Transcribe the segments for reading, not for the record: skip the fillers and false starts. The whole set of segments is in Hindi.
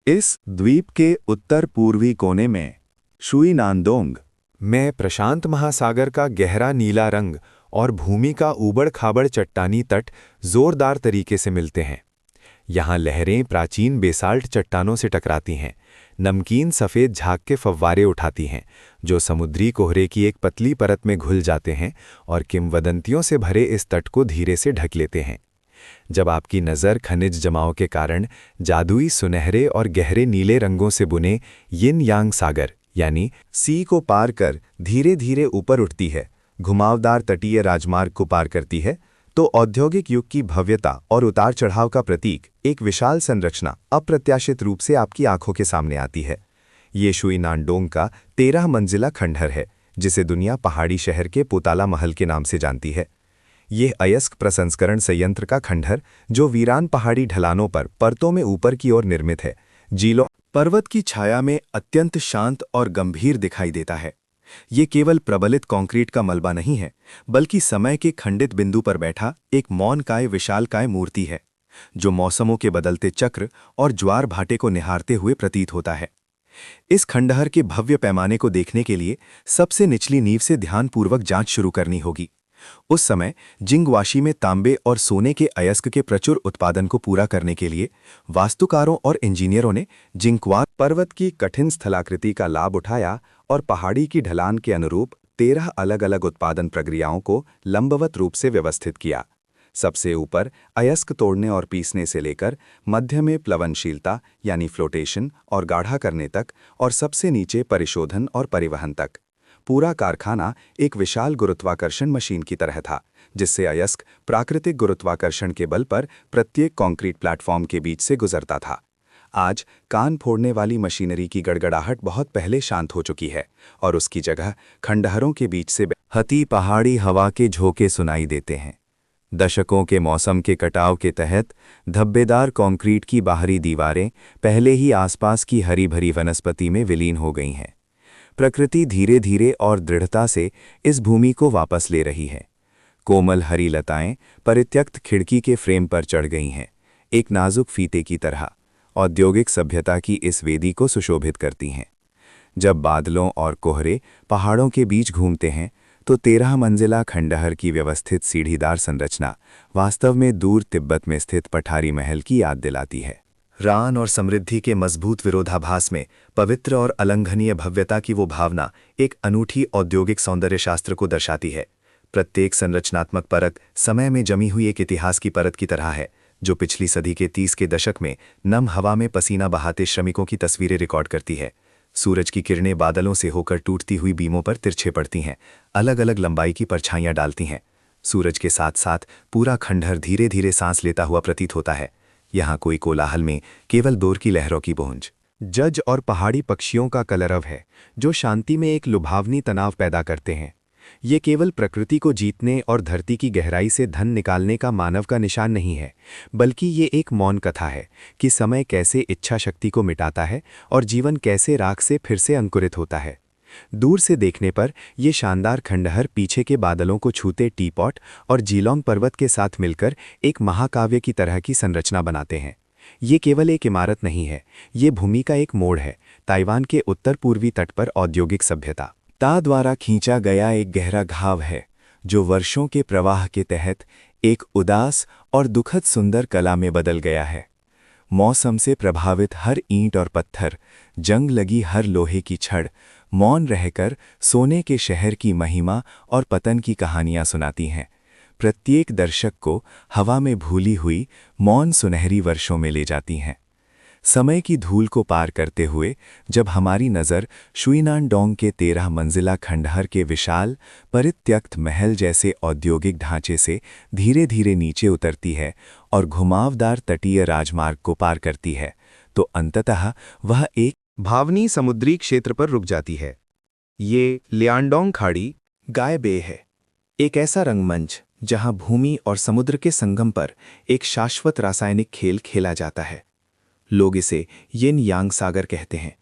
इस द्वीप के उत्तर पूर्वी कोने में शुइनानडोंग में प्रशांत महासागर का गहरा नीला रंग और भूमि का ऊबड़-खाबड़ चट्टानी तट जोरदार तरीके से मिलते हैं। यहाँ लहरें प्राचीन बेसाल्ट चट्टानों से टकराती हैं, नमकीन सफ़ेद झाग के फव्वारे उठाती हैं, जो समुद्री कोहरे की एक पतली परत में घुल जाते हैं और किंवदंतियों से भरे इस तट को धीरे से ढक लेते हैं। जब आपकी नज़र खनिज जमाव के कारण जादुई सुनहरे और गहरे नीले रंगों से बुने यिन यांग सागर यानी सी को पार कर धीरे धीरे ऊपर उठती है, घुमावदार तटीय राजमार्ग को पार करती है, तो औद्योगिक युग की भव्यता और उतार चढ़ाव का प्रतीक एक विशाल संरचना अप्रत्याशित रूप से आपकी आंखों के सामने आती है। ये शुइनानडोंग का 13 मंजिला खंडहर है, जिसे दुनिया पहाड़ी शहर के पोताला महल के नाम से जानती है। ये अयस्क प्रसंस्करण संयंत्र का खंडहर, जो वीरान पहाड़ी ढलानों पर परतों में ऊपर की ओर निर्मित है, जीलों पर्वत की छाया में अत्यंत शांत और गंभीर दिखाई देता है। ये केवल प्रबलित कंक्रीट का मलबा नहीं है, बल्कि समय के खंडित बिंदु पर बैठा एक मौनकाय विशालकाय मूर्ति है, जो मौसमों के बदलते चक्र और ज्वार भाटे को निहारते हुए प्रतीत होता है। इस खंडहर के भव्य पैमाने को देखने के लिए सबसे निचली नींव से ध्यानपूर्वक जांच शुरू करनी होगी। उस समय जिंगवाशी में तांबे और सोने के अयस्क के प्रचुर उत्पादन को पूरा करने के लिए वास्तुकारों और इंजीनियरों ने जिंगक्वार पर्वत की कठिन स्थलाकृति का लाभ उठाया और पहाड़ी की ढलान के अनुरूप 13 अलग-अलग उत्पादन प्रक्रियाओं को लंबवत रूप से व्यवस्थित किया। सबसे ऊपर अयस्क तोड़ने और पीसने से लेकर मध्य में प्लवनशीलता यानी फ्लोटेशन और गाढ़ा करने तक, और सबसे नीचे परिशोधन और परिवहन तक। पूरा कारखाना एक विशाल गुरुत्वाकर्षण मशीन की तरह था, जिससे अयस्क प्राकृतिक गुरुत्वाकर्षण के बल पर प्रत्येक कंक्रीट प्लेटफॉर्म के बीच से गुजरता था। आज कान फोड़ने वाली मशीनरी की गड़गड़ाहट बहुत पहले शांत हो चुकी है, और उसकी जगह खंडहरों के बीच से बहती पहाड़ी हवा के झोंके सुनाई देते हैं। दशकों के मौसम के कटाव के तहत धब्बेदार कंक्रीट की बाहरी दीवारें पहले ही आसपास की हरी भरी वनस्पति में विलीन हो गई हैं। प्रकृति धीरे धीरे और दृढ़ता से इस भूमि को वापस ले रही है। कोमल हरी लताएं परित्यक्त खिड़की के फ्रेम पर चढ़ गई हैं, एक नाजुक फीते की तरह, औद्योगिक सभ्यता की इस वेदी को सुशोभित करती हैं। जब बादलों और कोहरे पहाड़ों के बीच घूमते हैं, तो 13 मंजिला खंडहर की व्यवस्थित सीढ़ीदार संरचना वास्तव में दूर तिब्बत में स्थित पठारी महल की याद दिलाती है। रान और समृद्धि के मजबूत विरोधाभास में पवित्र और अलंघनीय भव्यता की वो भावना एक अनूठी औद्योगिक सौंदर्य शास्त्र को दर्शाती है। प्रत्येक संरचनात्मक परत समय में जमी हुई एक इतिहास की परत की तरह है, जो पिछली सदी के 30 के दशक में नम हवा में पसीना बहाते श्रमिकों की तस्वीरें रिकॉर्ड करती है। सूरज की किरणें बादलों से होकर टूटती हुई बीमों पर तिरछे पड़ती हैं, अलग अलग लंबाई की परछाइयां डालती हैं। सूरज के साथ साथ पूरा खंडहर धीरे धीरे सांस लेता हुआ प्रतीत होता है। यहाँ कोई कोलाहल में केवल दौर की लहरों की गूंज, जज और पहाड़ी पक्षियों का कलरव है, जो शांति में एक लुभावनी तनाव पैदा करते हैं। ये केवल प्रकृति को जीतने और धरती की गहराई से धन निकालने का मानव का निशान नहीं है, बल्कि ये एक मौन कथा है कि समय कैसे इच्छा शक्ति को मिटाता है और जीवन कैसे राख से फिर से अंकुरित होता है। दूर से देखने पर ये शानदार खंडहर पीछे के बादलों को छूते टीपॉट और जीलोंग पर्वत के साथ मिलकर एक महाकाव्य की तरह की संरचना बनाते हैं। ये केवल एक इमारत नहीं है, ये भूमि का एक मोड़ है, ताइवान के उत्तर पूर्वी तट पर औद्योगिक सभ्यता ता द्वारा खींचा गया एक गहरा घाव है, जो वर्षों के प्रवाह के तहत एक उदास और दुखद सुंदर कला में बदल गया है। मौसम से प्रभावित हर ईंट और पत्थर, जंग लगी हर लोहे की छड़ मौन रहकर सोने के शहर की महिमा और पतन की कहानियां सुनाती हैं। प्रत्येक दर्शक को हवा में भूली हुई मौन सुनहरी वर्षों में ले जाती हैं। समय की धूल को पार करते हुए जब हमारी नज़र शुइनानडोंग के 13 मंजिला खंडहर के विशाल परित्यक्त महल जैसे औद्योगिक ढांचे से धीरे धीरे नीचे उतरती है और घुमावदार तटीय राजमार्ग को पार करती है, तो अंततः वह एक भावनी समुद्री क्षेत्र पर रुक जाती है। ये लियांडोंग खाड़ी गाय बे है, एक ऐसा रंगमंच जहां भूमि और समुद्र के संगम पर एक शाश्वत रासायनिक खेल खेला जाता है। लोग इसे यिन यांग सागर कहते हैं।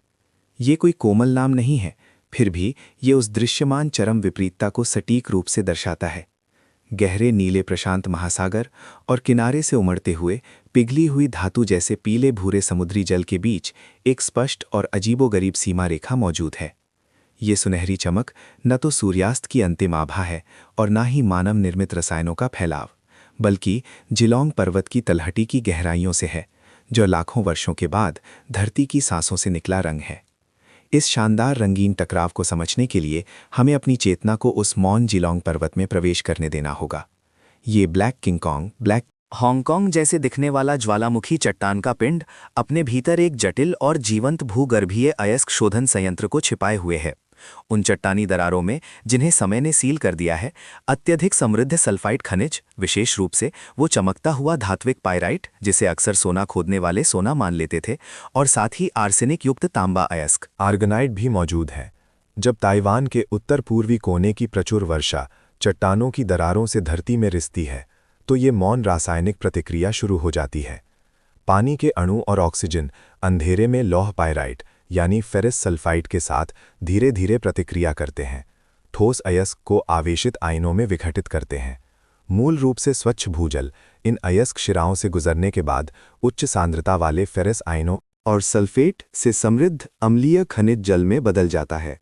ये कोई कोमल नाम नहीं है, फिर भी ये उस दृश्यमान चरम विपरीतता को सटीक रूप से दर्शाता है। गहरे नीले प्रशांत महासागर और किनारे से उमड़ते हुए पिघली हुई धातु जैसे पीले भूरे समुद्री जल के बीच एक स्पष्ट और अजीबोगरीब सीमा रेखा मौजूद है। ये सुनहरी चमक न तो सूर्यास्त की अंतिम आभा है और न ही मानव निर्मित रसायनों का फैलाव, बल्कि जिलोंग पर्वत की तलहटी की गहराइयों से है, जो लाखों वर्षों के बाद धरती की सांसों से निकला रंग है। इस शानदार रंगीन टकराव को समझने के लिए हमें अपनी चेतना को उस मौन जिलोंग पर्वत में प्रवेश करने देना होगा। ये ब्लैक किंगकॉन्ग, ब्लैक हांगकांग जैसे दिखने वाला ज्वालामुखी चट्टान का पिंड अपने भीतर एक जटिल और जीवंत भूगर्भीय अयस्क शोधन संयंत्र को छिपाए हुए है। उन चट्टानी दरारों में, जिन्हें समय ने सील कर दिया है, अत्यधिक समृद्ध सल्फाइड खनिज, विशेष रूप से वो चमकता हुआ धात्विक पाइराइट, जिसे अक्सर सोना खोदने वाले सोना मान लेते थे, और साथ ही आर्सेनिक युक्त तांबा अयस्क आर्गनाइट भी मौजूद है। जब ताइवान के उत्तर पूर्वी कोने की प्रचुर वर्षा चट्टानों की दरारों से धरती में रिसती है, तो ये मौन रासायनिक प्रतिक्रिया शुरू हो जाती है। पानी के अणु और ऑक्सीजन अंधेरे में लौह पाइराइट यानी फेरस सल्फाइड के साथ धीरे धीरे प्रतिक्रिया करते हैं, ठोस अयस्क को आवेशित आयनों में विघटित करते हैं। मूल रूप से स्वच्छ भूजल इन अयस्क शिराओं से गुजरने के बाद उच्च सांद्रता वाले फेरस आयनों और सल्फेट से समृद्ध अम्लीय खनिज जल में बदल जाता है।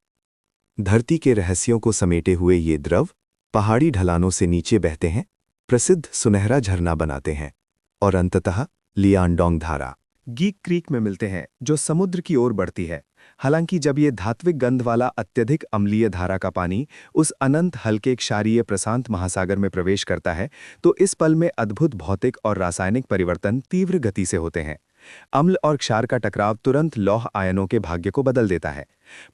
धरती के रहस्यों को समेटे हुए ये द्रव पहाड़ी ढलानों से नीचे बहते हैं, प्रसिद्ध सुनहरा झरना बनाते हैं और अंततः लियांडोंग धारा गीक क्रीक में मिलते हैं, जो समुद्र की ओर बढ़ती है। हालांकि जब ये धात्विक गंध वाला अत्यधिक अम्लीय धारा का पानी उस अनंत हल्के क्षारीय प्रशांत महासागर में प्रवेश करता है, तो इस पल में अद्भुत भौतिक और रासायनिक परिवर्तन तीव्र गति से होते हैं। अम्ल और क्षार का टकराव तुरंत लौह आयनों के भाग्य को बदल देता है।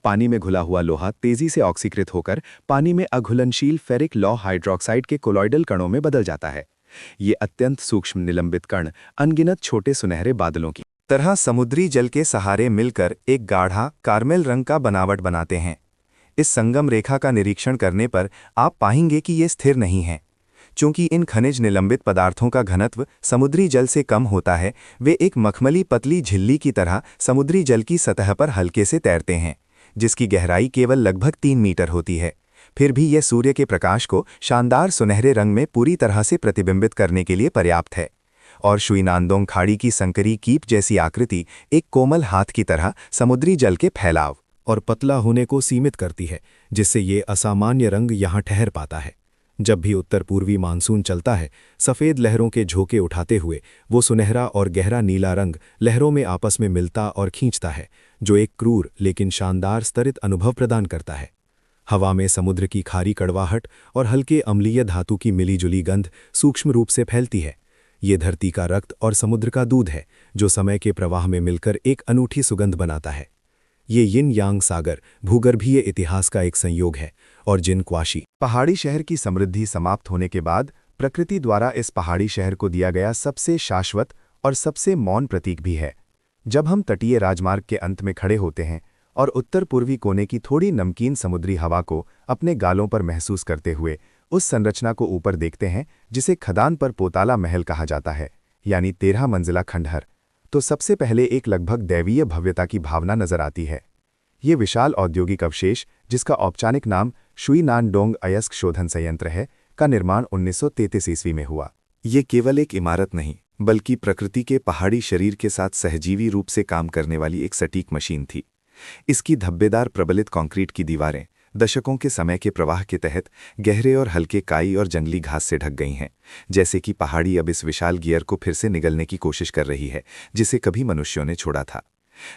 पानी में घुला हुआ लोहा तेजी से ऑक्सीकृत होकर पानी में अघुलनशील फेरिक लौह हाइड्रोक्साइड के कोलॉइडल कणों में बदल जाता है। ये अत्यंत सूक्ष्म निलंबित कण अनगिनत छोटे सुनहरे बादलों की तरह समुद्री जल के सहारे मिलकर एक गाढ़ा कार्मेल रंग का बनावट बनाते हैं। इस संगम रेखा का निरीक्षण करने पर आप पाएंगे कि ये स्थिर नहीं है। चूंकि इन खनिज निलंबित पदार्थों का घनत्व समुद्री जल से कम होता है, वे एक मखमली पतली झिल्ली की तरह समुद्री जल की सतह पर हल्के से तैरते हैं, जिसकी गहराई केवल लगभग 3 मीटर होती है। फिर भी यह सूर्य के प्रकाश को शानदार सुनहरे रंग में पूरी तरह से प्रतिबिंबित करने के लिए पर्याप्त है। और शुइनांदोंग खाड़ी की संकरी कीप जैसी आकृति एक कोमल हाथ की तरह समुद्री जल के फैलाव और पतला होने को सीमित करती है, जिससे ये असामान्य रंग यहाँ ठहर पाता है। जब भी उत्तर पूर्वी मानसून चलता है, सफ़ेद लहरों के झोंके उठाते हुए वो सुनहरा और गहरा नीला रंग लहरों में आपस में मिलता और खींचता है, जो एक क्रूर लेकिन शानदार स्तरित अनुभव प्रदान करता है। हवा में समुद्र की खारी कड़वाहट और हल्के अम्लीय धातु की मिलीजुली गंध सूक्ष्म रूप से फैलती है। ये धरती का रक्त और समुद्र का दूध है, जो समय के प्रवाह में मिलकर एक अनूठी सुगंध बनाता है। ये यिन यांग सागर भूगर्भीय इतिहास का एक संयोग है और जिन क्वाशी पहाड़ी शहर की समृद्धि समाप्त होने के बाद प्रकृति द्वारा इस पहाड़ी शहर को दिया गया सबसे शाश्वत और सबसे मौन प्रतीक भी है। जब हम तटीय राजमार्ग के अंत में खड़े होते हैं और उत्तर पूर्वी कोने की थोड़ी नमकीन समुद्री हवा को अपने गालों पर महसूस करते हुए उस संरचना को ऊपर देखते हैं जिसे खदान पर पोताला महल कहा जाता है, यानी 13 मंजिला खंडहर, तो सबसे पहले एक लगभग दैवीय भव्यता की भावना नजर आती है। ये विशाल औद्योगिक अवशेष, जिसका औपचारिक नाम शुइनानडोंग अयस्क शोधन संयंत्र है, का निर्माण 1933 ईस्वी में हुआ। ये केवल एक इमारत नहीं, बल्कि प्रकृति के पहाड़ी शरीर के साथ सहजीवी रूप से काम करने वाली एक सटीक मशीन थी। इसकी धब्बेदार प्रबलित कंक्रीट की दीवारें दशकों के समय के प्रवाह के तहत गहरे और हल्के काई और जंगली घास से ढक गई हैं, जैसे कि पहाड़ी अब इस विशाल गियर को फिर से निगलने की कोशिश कर रही है जिसे कभी मनुष्यों ने छोड़ा था।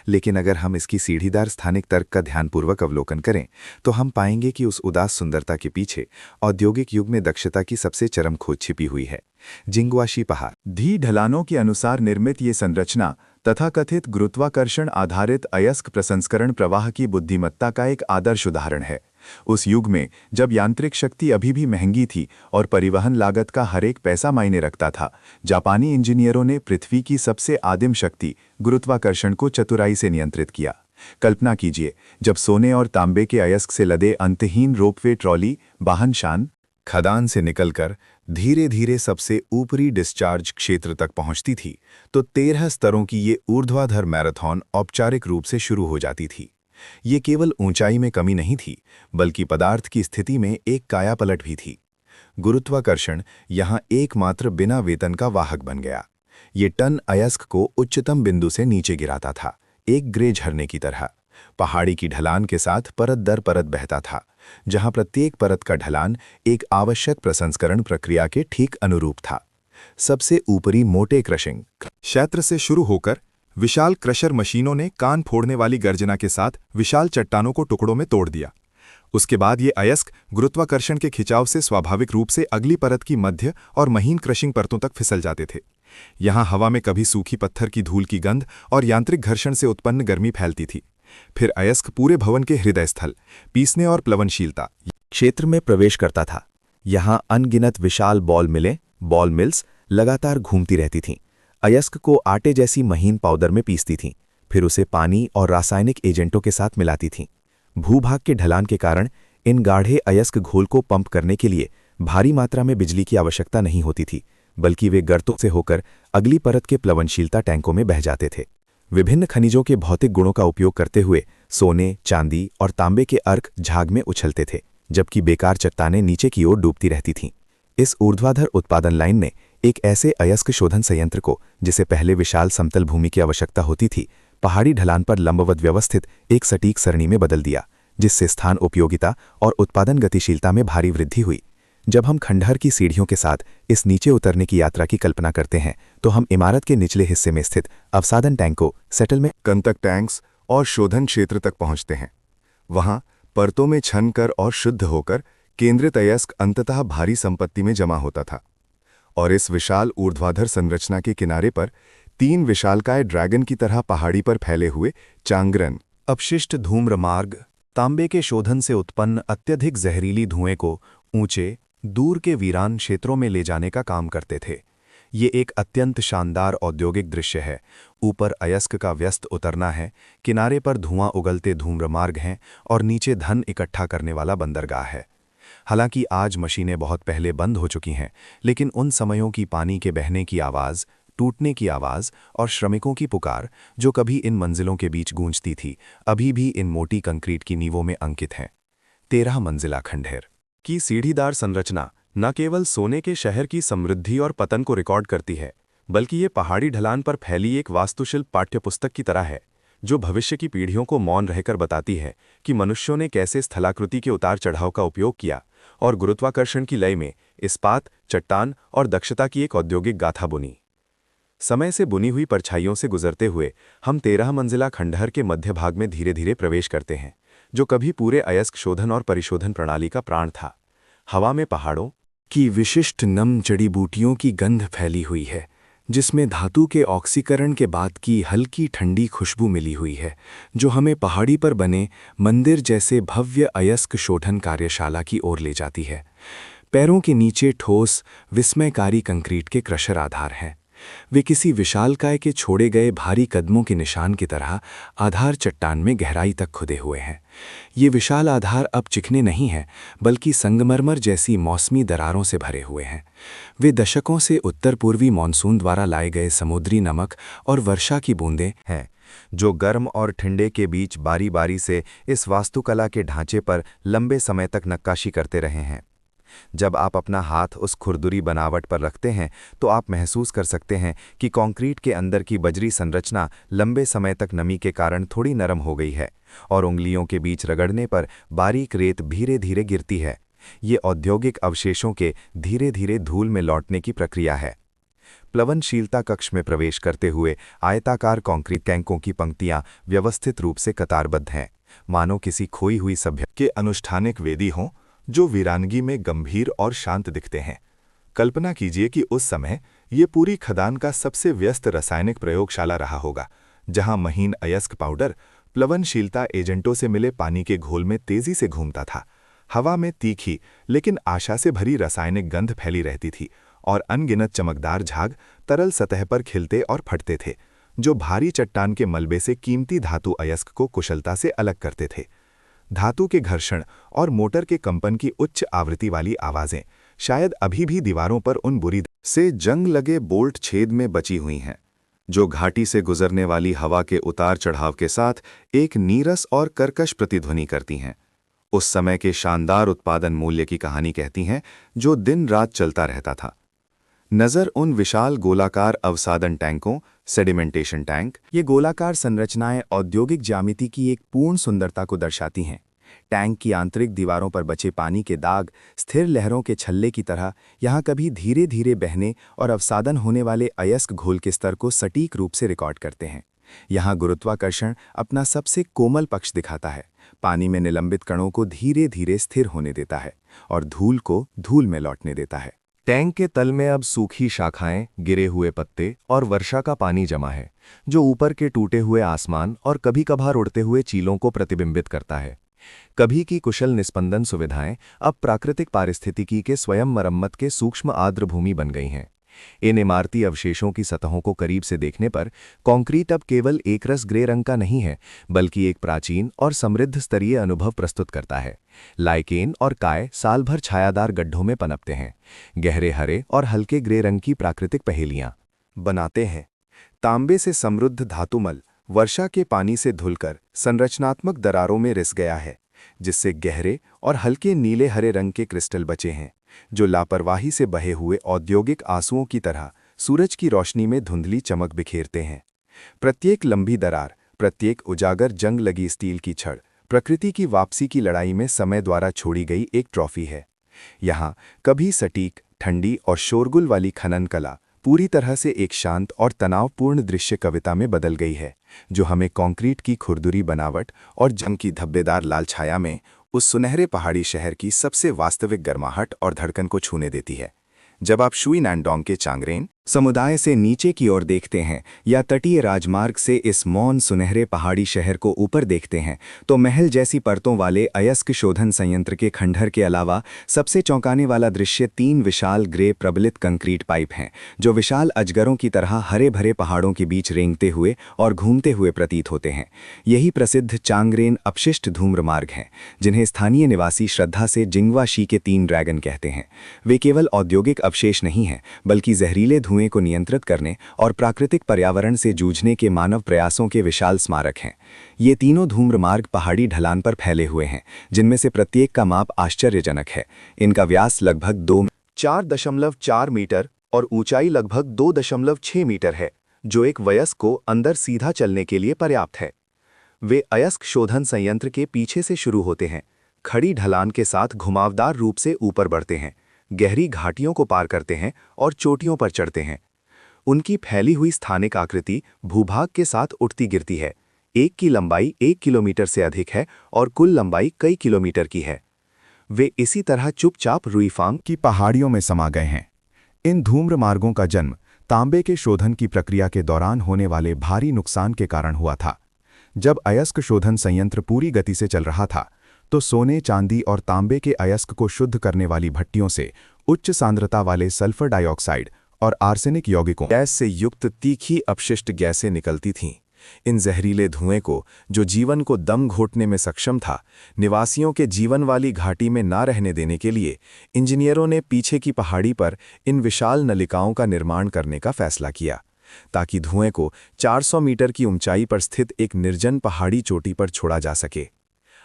लेकिन अगर हम इसकी सीढ़ीदार स्थानिक तर्क का ध्यानपूर्वक अवलोकन करें, तो हम पाएंगे कि उस उदास सुंदरता के पीछे औद्योगिक युग में दक्षता की सबसे चरम खोज छिपी हुई है। जिंगवाशी पहाड़ धी ढलानों के अनुसार निर्मित ये संरचना तथाकथित गुरुत्वाकर्षण आधारित अयस्क प्रसंस्करण प्रवाह की बुद्धिमत्ता का एक आदर्श उदाहरण है। उस युग में जब यांत्रिक शक्ति अभी भी महंगी थी और परिवहन लागत का हर एक पैसा मायने रखता था, जापानी इंजीनियरों ने पृथ्वी की सबसे आदिम शक्ति गुरुत्वाकर्षण को चतुराई से नियंत्रित किया। कल्पना कीजिए, जब सोने और तांबे के अयस्क से लदे अंतहीन रोपवे ट्रॉली बाहनशान खदान से निकलकर धीरे धीरे सबसे ऊपरी डिस्चार्ज क्षेत्र तक पहुंचती थी, तो 13 स्तरों की ये ऊर्ध्वाधर मैराथन औपचारिक रूप से शुरू हो जाती थी। ये केवल ऊंचाई में कमी नहीं थी, बल्कि पदार्थ की स्थिति में एक कायापलट भी थी। गुरुत्वाकर्षण यहाँ एकमात्र बिना वेतन का वाहक बन गया। ये टन अयस्क को उच्चतम बिंदु से नीचे गिराता था, एक ग्रे झरने की तरह। पहाड़ी की ढलान के साथ परत दर परत बहता था, जहां प्रत्येक परत का ढलान एक आवश्यक प्रसंस्करण प्रक्रिया के ठीक अनुरूप था। सबसे ऊपरी मोटे क्रशिंग क्षेत्र से शुरू होकर विशाल क्रशर मशीनों ने कान फोड़ने वाली गर्जना के साथ विशाल चट्टानों को टुकड़ों में तोड़ दिया। उसके बाद ये अयस्क गुरुत्वाकर्षण के खिंचाव से स्वाभाविक रूप से अगली परत की मध्य और महीन क्रशिंग परतों तक फिसल जाते थे। यहाँ हवा में कभी सूखी पत्थर की धूल की गंध और यांत्रिक घर्षण से उत्पन्न गर्मी फैलती थी। फिर अयस्क पूरे भवन के हृदय स्थल, पीसने और प्लवनशीलता क्षेत्र में प्रवेश करता था। यहाँ अनगिनत विशाल बॉल मिल्स लगातार घूमती रहती थीं। अयस्क को आटे जैसी महीन पाउडर में पीसती थीं, फिर उसे पानी और रासायनिक एजेंटों के साथ मिलाती थीं। भूभाग के ढलान के कारण इन गाढ़े अयस्क घोल को पंप करने के लिए भारी मात्रा में बिजली की आवश्यकता नहीं होती थी, बल्कि वे गर्तों से होकर अगली परत के प्लवनशीलता टैंकों में बह जाते थे। विभिन्न खनिजों के भौतिक गुणों का उपयोग करते हुए सोने, चांदी और तांबे के अर्क झाग में उछलते थे, जबकि बेकार चट्टानें नीचे की ओर डूबती रहती थीं। इस ऊर्ध्वाधर उत्पादन लाइन ने एक ऐसे अयस्क शोधन संयंत्र को, जिसे पहले विशाल समतल भूमि की आवश्यकता होती थी, पहाड़ी ढलान पर लंबवत व्यवस्थित एक सटीक सरणी में बदल दिया, जिससे स्थान उपयोगिता और उत्पादन गतिशीलता में भारी वृद्धि हुई। जब हम खंडहर की सीढ़ियों के साथ इस नीचे उतरने की यात्रा की कल्पना करते हैं, तो हम इमारत के निचले हिस्से में स्थित अवसादन टैंकों, सेटलमेंट कंतक टैंक्स और शोधन क्षेत्र तक पहुंचते हैं। वहां परतों में छन कर और शुद्ध होकर केंद्रित अयस्क अंततः भारी संपत्ति में जमा होता था। और इस विशाल ऊर्ध्वाधर संरचना के किनारे पर 3 विशालकाय ड्रैगन की तरह पहाड़ी पर फैले हुए चांगरन अपशिष्ट धूम्रमार्ग तांबे के शोधन से उत्पन्न अत्यधिक जहरीली धुएं को ऊंचे, दूर के वीरान क्षेत्रों में ले जाने का काम करते थे। ये एक अत्यंत शानदार औद्योगिक दृश्य है। ऊपर अयस्क का व्यस्त उतरना है, किनारे पर धुआं उगलते धूम्रमार्ग हैं और नीचे धन इकट्ठा करने वाला बंदरगाह है। हालांकि आज मशीनें बहुत पहले बंद हो चुकी हैं, लेकिन उन समयों की पानी के बहने की आवाज़, टूटने की आवाज़ और श्रमिकों की पुकार, जो कभी इन मंजिलों के बीच गूंजती थी, अभी भी इन मोटी कंक्रीट की नींवों में अंकित हैं। 13 मंजिला खंडहर की सीढ़ीदार संरचना न केवल सोने के शहर की समृद्धि और पतन को रिकॉर्ड करती है, बल्कि ये पहाड़ी ढलान पर फैली एक वास्तुशिल्प पाठ्यपुस्तक की तरह है, जो भविष्य की पीढ़ियों को मौन रहकर बताती है कि मनुष्यों ने कैसे स्थलाकृति के उतार चढ़ाव का उपयोग किया और गुरुत्वाकर्षण की लय में इस्पात, चट्टान और दक्षता की एक औद्योगिक गाथा बुनी। समय से बुनी हुई परछाइयों से गुजरते हुए हम 13 मंजिला खंडहर के मध्य भाग में धीरे धीरे प्रवेश करते हैं, जो कभी पूरे अयस्क शोधन और परिशोधन प्रणाली का प्राण था। हवा में पहाड़ों की विशिष्ट नम जड़ी बूटियों की गंध फैली हुई है, जिसमें धातु के ऑक्सीकरण के बाद की हल्की ठंडी खुशबू मिली हुई है, जो हमें पहाड़ी पर बने मंदिर जैसे भव्य अयस्क शोधन कार्यशाला की ओर ले जाती है। पैरों के नीचे ठोस, विस्मयकारी कंक्रीट के क्रशर आधार हैं। वे किसी विशालकाय के छोड़े गए भारी कदमों के निशान की तरह आधार चट्टान में गहराई तक खुदे हुए हैं। ये विशाल आधार अब चिकने नहीं हैं, बल्कि संगमरमर जैसी मौसमी दरारों से भरे हुए हैं। वे दशकों से उत्तर पूर्वी मानसून द्वारा लाए गए समुद्री नमक और वर्षा की बूंदें हैं, जो गर्म और ठंडे के बीच बारी बारी से इस वास्तुकला के ढांचे पर लंबे समय तक नक्काशी करते रहे हैं। जब आप अपना हाथ उस खुरदुरी बनावट पर रखते हैं, तो आप महसूस कर सकते हैं कि कंक्रीट के अंदर की बजरी संरचना लंबे समय तक नमी के कारण थोड़ी नरम हो गई है और उंगलियों के बीच रगड़ने पर बारीक रेत धीरे धीरे गिरती है। ये औद्योगिक अवशेषों के धीरे धीरे धूल में लौटने की प्रक्रिया है। प्लवनशीलता कक्ष में प्रवेश करते हुए आयताकार कंक्रीट टैंकों की पंक्तियां व्यवस्थित रूप से कतारबद्ध हैं, मानो किसी खोई हुई सभ्यता के अनुष्ठानिक वेदी हों, जो वीरानगी में गंभीर और शांत दिखते हैं। कल्पना कीजिए कि उस समय ये पूरी खदान का सबसे व्यस्त रासायनिक प्रयोगशाला रहा होगा, जहां महीन अयस्क पाउडर प्लवनशीलता एजेंटों से मिले पानी के घोल में तेजी से घूमता था। हवा में तीखी लेकिन आशा से भरी रासायनिक गंध फैली रहती थी और अनगिनत चमकदार झाग तरल सतह पर खिलते और फटते थे, जो भारी चट्टान के मलबे से कीमती धातु अयस्क को कुशलता से अलग करते थे। धातु के घर्षण और मोटर के कंपन की उच्च आवृत्ति वाली आवाजें शायद अभी भी दीवारों पर उन बुरी से जंग लगे बोल्ट छेद में बची हुई हैं, जो घाटी से गुजरने वाली हवा के उतार चढ़ाव के साथ एक नीरस और कर्कश प्रतिध्वनि करती हैं। उस समय के शानदार उत्पादन मूल्य की कहानी कहती हैं, जो दिन रात चलता रहता था। नज़र उन विशाल गोलाकार अवसादन टैंकों, सेडिमेंटेशन टैंक। ये गोलाकार संरचनाएं औद्योगिक ज्यामिति की एक पूर्ण सुंदरता को दर्शाती हैं। टैंक की आंतरिक दीवारों पर बचे पानी के दाग स्थिर लहरों के छल्ले की तरह यहाँ कभी धीरे धीरे बहने और अवसादन होने वाले अयस्क घोल के स्तर को सटीक रूप से रिकॉर्ड करते हैं। यहाँ गुरुत्वाकर्षण अपना सबसे कोमल पक्ष दिखाता है, पानी में निलंबित कणों को धीरे धीरे स्थिर होने देता है और धूल को धूल में लौटने देता है। टैंक के तल में अब सूखी शाखाएं, गिरे हुए पत्ते और वर्षा का पानी जमा है, जो ऊपर के टूटे हुए आसमान और कभी कभार उड़ते हुए चीलों को प्रतिबिंबित करता है। कभी की कुशल निस्पंदन सुविधाएं अब प्राकृतिक पारिस्थितिकी के स्वयं मरम्मत के सूक्ष्म आर्द्रभूमि बन गई हैं। इन इमारती अवशेषों की सतहों को करीब से देखने पर कंक्रीट अब केवल एकरस ग्रे रंग का नहीं है, बल्कि एक प्राचीन और समृद्ध स्तरीय अनुभव प्रस्तुत करता है। लाइकेन और काय साल भर छायादार गड्ढों में पनपते हैं, गहरे हरे और हल्के ग्रे रंग की प्राकृतिक पहेलियां बनाते हैं। तांबे से समृद्ध धातुमल वर्षा के पानी से धुलकर संरचनात्मक दरारों में रिस गया है, जिससे गहरे और हल्के नीले हरे रंग के क्रिस्टल बचे हैं, जो लापरवाही से बहे हुए औद्योगिक आंसुओं की तरह सूरज की रोशनी में धुंधली चमक बिखेरते हैं। प्रत्येक लंबी दरार, प्रत्येक उजागर जंग लगी स्टील की छड़ प्रकृति की वापसी की लड़ाई में समय द्वारा छोड़ी गई एक ट्रॉफी है। यहाँ कभी सटीक, ठंडी और शोरगुल वाली खनन कला पूरी तरह से एक शांत और तनावपूर्ण दृश्य कविता में बदल गई है, जो हमें कंक्रीट की खुरदुरी बनावट और जंग की धब्बेदार लाल छाया में उस सुनहरे पहाड़ी शहर की सबसे वास्तविक गर्माहट और धड़कन को छूने देती है। जब आप शुई नैंडोंग के चांगरेन समुदाय से नीचे की ओर देखते हैं या तटीय राजमार्ग से इस मौन सुनहरे पहाड़ी शहर को ऊपर देखते हैं, तो महल जैसी परतों वाले अयस्क शोधन संयंत्र के खंडहर के अलावा सबसे चौंकाने वाला दृश्य 3 विशाल ग्रे प्रबलित कंक्रीट पाइप हैं, जो विशाल अजगरों की तरह हरे भरे पहाड़ों के बीच रेंगते हुए और घूमते हुए प्रतीत होते हैं। यही प्रसिद्ध चांगरेन अपशिष्ट धूम्र मार्ग हैं, जिन्हें स्थानीय निवासी श्रद्धा से जिंगवा शी के 3 ड्रैगन कहते हैं। वे केवल औद्योगिक अवशेष नहीं हैं, बल्कि जहरीले धुएं को नियंत्रित करने और प्राकृतिक पर्यावरण से जूझने के मानव प्रयासों के विशाल स्मारक हैं। ये तीनों धूम्र मार्ग पहाड़ी ढलान पर फैले हुए हैं, जिनमें से प्रत्येक का माप आश्चर्यजनक है। इनका व्यास लगभग 4.4 मीटर और ऊंचाई लगभग 2.6 मीटर है, जो एक वयस्क को अंदर सीधा चलने के लिए पर्याप्त है। वे अयस्क शोधन संयंत्र के पीछे से शुरू होते हैं, खड़ी ढलान के साथ घुमावदार रूप से ऊपर बढ़ते हैं, गहरी घाटियों को पार करते हैं और चोटियों पर चढ़ते हैं। उनकी फैली हुई स्थानिक आकृति भूभाग के साथ उठती गिरती है। एक की लंबाई 1 किलोमीटर से अधिक है और कुल लंबाई कई किलोमीटर की है। वे इसी तरह चुपचाप रुईफांग की पहाड़ियों में समा गए हैं। इन धूम्र मार्गों का जन्म तांबे के शोधन की प्रक्रिया के दौरान होने वाले भारी नुकसान के कारण हुआ था। जब अयस्क शोधन संयंत्र पूरी गति से चल रहा था, तो सोने, चांदी और तांबे के अयस्क को शुद्ध करने वाली भट्टियों से उच्च सांद्रता वाले सल्फर डाइऑक्साइड और आर्सेनिक यौगिकों गैस से युक्त तीखी अपशिष्ट गैसें निकलती थीं। इन जहरीले धुएं को, जो जीवन को दम घोटने में सक्षम था, निवासियों के जीवन वाली घाटी में ना रहने देने के लिए इंजीनियरों ने पीछे की पहाड़ी पर इन विशाल नलिकाओं का निर्माण करने का फैसला किया, ताकि धुएं को 400 मीटर की ऊंचाई पर स्थित एक निर्जन पहाड़ी चोटी पर छोड़ा जा सके।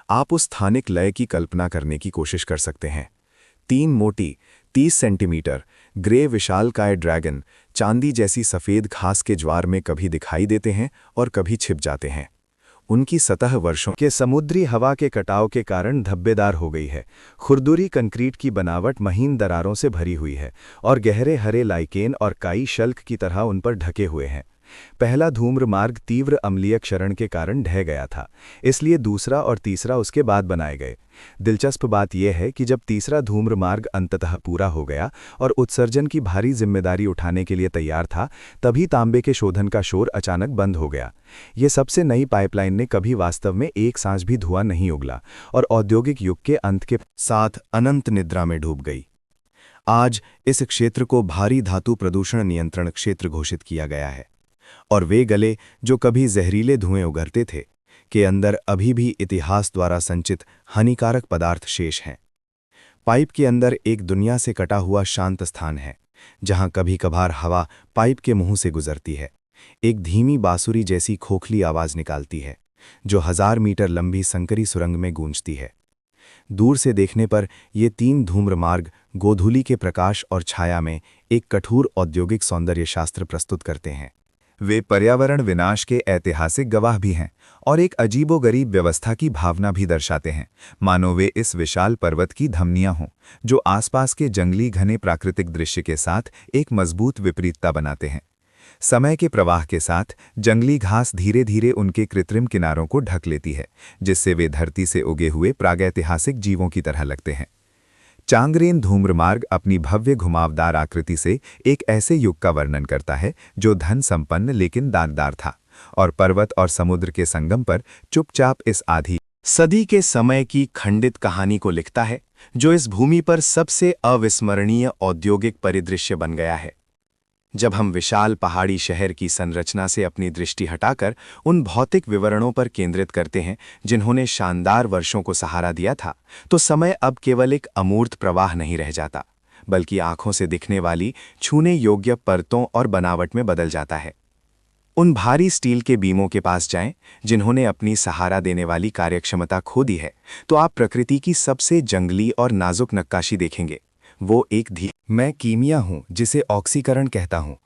आप उस स्थानिक लय की कल्पना करने की कोशिश कर सकते हैं। 3 मोटी 30 सेंटीमीटर ग्रे विशालकाय ड्रैगन चांदी जैसी सफ़ेद घास के ज्वार में कभी दिखाई देते हैं और कभी छिप जाते हैं। उनकी सतह वर्षों के समुद्री हवा के कटाव के कारण धब्बेदार हो गई है। खुरदुरी कंक्रीट की बनावट महीन दरारों से भरी हुई है और गहरे हरे लाइकेन और काई शल्क की तरह उन पर ढके हुए हैं। पहला धूम्र मार्ग तीव्र अम्लीय क्षरण के कारण ढह गया था, इसलिए दूसरा और तीसरा उसके बाद बनाए गए। दिलचस्प बात यह है कि जब तीसरा धूम्र मार्ग अंततः पूरा हो गया और उत्सर्जन की भारी जिम्मेदारी उठाने के लिए तैयार था, तभी तांबे के शोधन का शोर अचानक बंद हो गया। ये सबसे नई पाइपलाइन ने कभी वास्तव में एक सांस भी धुआं नहीं उगला और औद्योगिक युग के अंत के साथ अनंत निद्रा में डूब गई। आज इस क्षेत्र को भारी धातु प्रदूषण नियंत्रण क्षेत्र घोषित किया गया है, और वे गले जो कभी जहरीले धुएं उगरते थे, के अंदर अभी भी इतिहास द्वारा संचित हानिकारक पदार्थ शेष हैं। पाइप के अंदर एक दुनिया से कटा हुआ शांत स्थान है, जहां कभी कभार हवा पाइप के मुंह से गुजरती है, एक धीमी बांसुरी जैसी खोखली आवाज निकालती है, जो 1000 मीटर लंबी संकरी सुरंग में गूंजती है। दूर से देखने पर ये 3 धूम्रमार्ग गोधूली के प्रकाश और छाया में एक कठोर औद्योगिक सौंदर्य शास्त्र प्रस्तुत करते हैं। वे पर्यावरण विनाश के ऐतिहासिक गवाह भी हैं और एक अजीबोगरीब व्यवस्था की भावना भी दर्शाते हैं, मानो वे इस विशाल पर्वत की धमनियां हों, जो आसपास के जंगली घने प्राकृतिक दृश्य के साथ एक मजबूत विपरीतता बनाते हैं। समय के प्रवाह के साथ जंगली घास धीरे धीरे उनके कृत्रिम किनारों को ढक लेती है, जिससे वे धरती से उगे हुए प्रागैतिहासिक जीवों की तरह लगते हैं। चांगरेन धूम्रमार्ग अपनी भव्य घुमावदार आकृति से एक ऐसे युग का वर्णन करता है जो धन संपन्न लेकिन दागदार था, और पर्वत और समुद्र के संगम पर चुपचाप इस आधी सदी के समय की खंडित कहानी को लिखता है, जो इस भूमि पर सबसे अविस्मरणीय औद्योगिक परिदृश्य बन गया है। जब हम विशाल पहाड़ी शहर की संरचना से अपनी दृष्टि हटाकर उन भौतिक विवरणों पर केंद्रित करते हैं जिन्होंने शानदार वर्षों को सहारा दिया था, तो समय अब केवल एक अमूर्त प्रवाह नहीं रह जाता, बल्कि आंखों से दिखने वाली छूने योग्य परतों और बनावट में बदल जाता है। उन भारी स्टील के बीमों के पास जाएं, जिन्होंने अपनी सहारा देने वाली कार्यक्षमता खो दी है, तो आप प्रकृति की सबसे जंगली और नाजुक नक्काशी देखेंगे। वो एक मैं कीमिया हूँ जिसे ऑक्सीकरण कहता हूँ।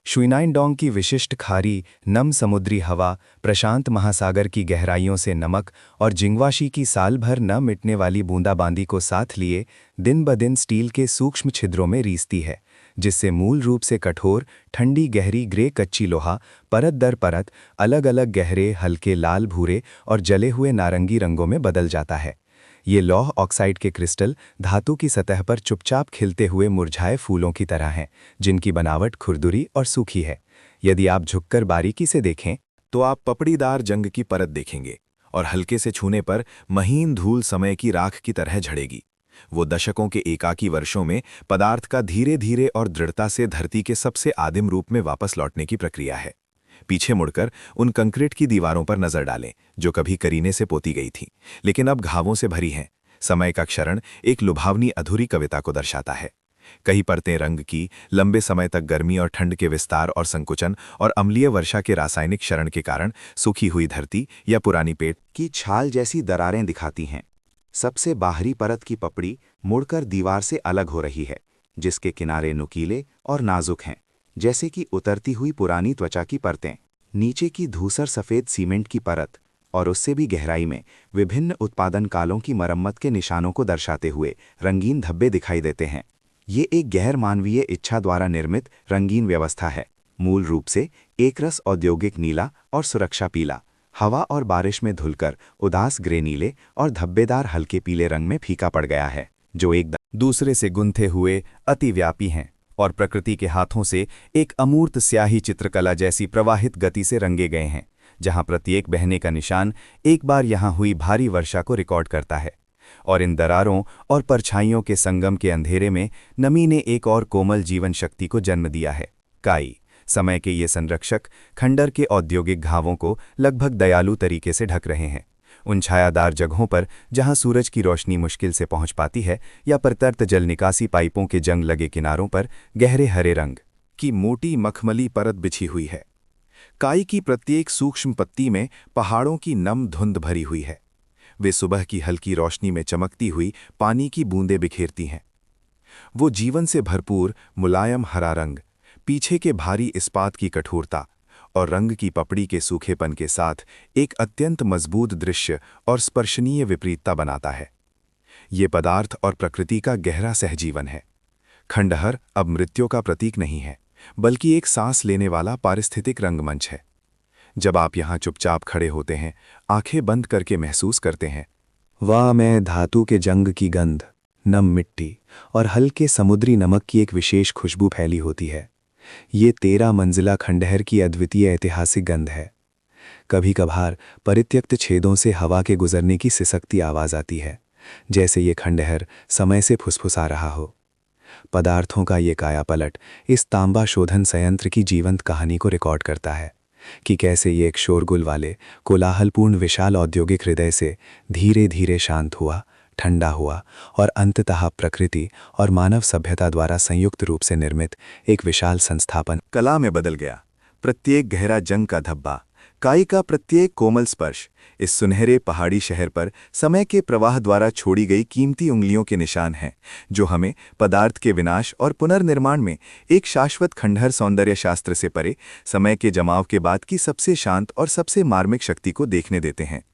शुइनाइनडोंग की विशिष्ट खारी, नम समुद्री हवा, प्रशांत महासागर की गहराइयों से नमक और जिंगवाशी की साल भर न मिटने वाली बूंदाबांदी को साथ लिए दिन ब दिन स्टील के सूक्ष्म छिद्रों में रीसती है, जिससे मूल रूप से कठोर, ठंडी गहरी ग्रे कच्ची लोहा परत दर परत अलग अलग गहरे, हल्के लाल भूरे और जले हुए नारंगी रंगों में बदल जाता है। ये लौह ऑक्साइड के क्रिस्टल धातु की सतह पर चुपचाप खिलते हुए मुरझाए फूलों की तरह हैं, जिनकी बनावट खुरदुरी और सूखी है। यदि आप झुककर बारीकी से देखें तो आप पपड़ीदार जंग की परत देखेंगे, और हल्के से छूने पर महीन धूल समय की राख की तरह झड़ेगी। वो दशकों के एकाकी वर्षों में पदार्थ का धीरे धीरे और दृढ़ता से धरती के सबसे आदिम रूप में वापस लौटने की प्रक्रिया है। पीछे मुड़कर उन कंक्रीट की दीवारों पर नजर डालें, जो कभी करीने से पोती गई थीं, लेकिन अब घावों से भरी हैं। समय का क्षरण एक लुभावनी अधूरी कविता को दर्शाता है। कई परतें रंग की, लंबे समय तक गर्मी और ठंड के विस्तार और संकुचन और अम्लीय वर्षा के रासायनिक क्षरण के कारण सूखी हुई धरती या पुरानी पेट की छाल जैसी दरारें दिखाती हैं। सबसे बाहरी परत की पपड़ी मुड़कर दीवार से अलग हो रही है, जिसके किनारे नुकीले और नाजुक हैं, जैसे कि उतरती हुई पुरानी त्वचा की परतें। नीचे की धूसर सफ़ेद सीमेंट की परत और उससे भी गहराई में विभिन्न उत्पादन कालों की मरम्मत के निशानों को दर्शाते हुए रंगीन धब्बे दिखाई देते हैं। ये एक गैर मानवीय इच्छा द्वारा निर्मित रंगीन व्यवस्था है, मूल रूप से एकरस औद्योगिक नीला और सुरक्षा पीला, हवा और बारिश में धुलकर उदास ग्रे नीले और धब्बेदार हल्के पीले रंग में फीका पड़ गया है, जो एक दूसरे से गुंथे हुए अतिव्यापी हैं और प्रकृति के हाथों से एक अमूर्त स्याही चित्रकला जैसी प्रवाहित गति से रंगे गए हैं, जहां प्रत्येक बहने का निशान एक बार यहां हुई भारी वर्षा को रिकॉर्ड करता है। और इन दरारों और परछाइयों के संगम के अंधेरे में नमी ने एक और कोमल जीवन शक्ति को जन्म दिया है। काई, समय के ये संरक्षक खंडर के औद्योगिक घावों को लगभग दयालु तरीके से ढक रहे हैं। उन छायादार जगहों पर जहां सूरज की रोशनी मुश्किल से पहुंच पाती है, या प्रतर्त जल निकासी पाइपों के जंग लगे किनारों पर गहरे हरे रंग की मोटी मखमली परत बिछी हुई है। काई की प्रत्येक सूक्ष्म पत्ती में पहाड़ों की नम धुंध भरी हुई है। वे सुबह की हल्की रोशनी में चमकती हुई पानी की बूंदें बिखेरती हैं। वो जीवन से भरपूर मुलायम हरा रंग, पीछे के भारी इस्पात की कठोरता और रंग की पपड़ी के सूखेपन के साथ एक अत्यंत मजबूत दृश्य और स्पर्शनीय विपरीतता बनाता है। ये पदार्थ और प्रकृति का गहरा सहजीवन है। खंडहर अब मृत्यु का प्रतीक नहीं है, बल्कि एक सांस लेने वाला पारिस्थितिक रंगमंच है। जब आप यहाँ चुपचाप खड़े होते हैं, आंखें बंद करके महसूस करते हैं, वाह, मैं धातु के जंग की गंध, नम मिट्टी और हल्के समुद्री नमक की एक विशेष खुशबू फैली होती है। ये 13 मंजिला खंडहर की अद्वितीय ऐतिहासिक गंध है। कभी कभार परित्यक्त छेदों से हवा के गुजरने की सिसकती आवाज आती है, जैसे ये खंडहर समय से फुसफुसा रहा हो। पदार्थों का ये कायापलट इस तांबा शोधन संयंत्र की जीवंत कहानी को रिकॉर्ड करता है कि कैसे ये एक शोरगुल वाले कोलाहलपूर्ण विशाल औद्योगिक हृदय से धीरे धीरे शांत हुआ, ठंडा हुआ और अंततः प्रकृति और मानव सभ्यता द्वारा संयुक्त रूप से निर्मित एक विशाल संस्थापन कला में बदल गया। प्रत्येक गहरा जंग का धब्बा, काई का प्रत्येक कोमल स्पर्श इस सुनहरे पहाड़ी शहर पर समय के प्रवाह द्वारा छोड़ी गई कीमती उंगलियों के निशान हैं, जो हमें पदार्थ के विनाश और पुनर्निर्माण में एक शाश्वत खंडहर सौंदर्य शास्त्र से परे समय के जमाव के बाद की सबसे शांत और सबसे मार्मिक शक्ति को देखने देते हैं।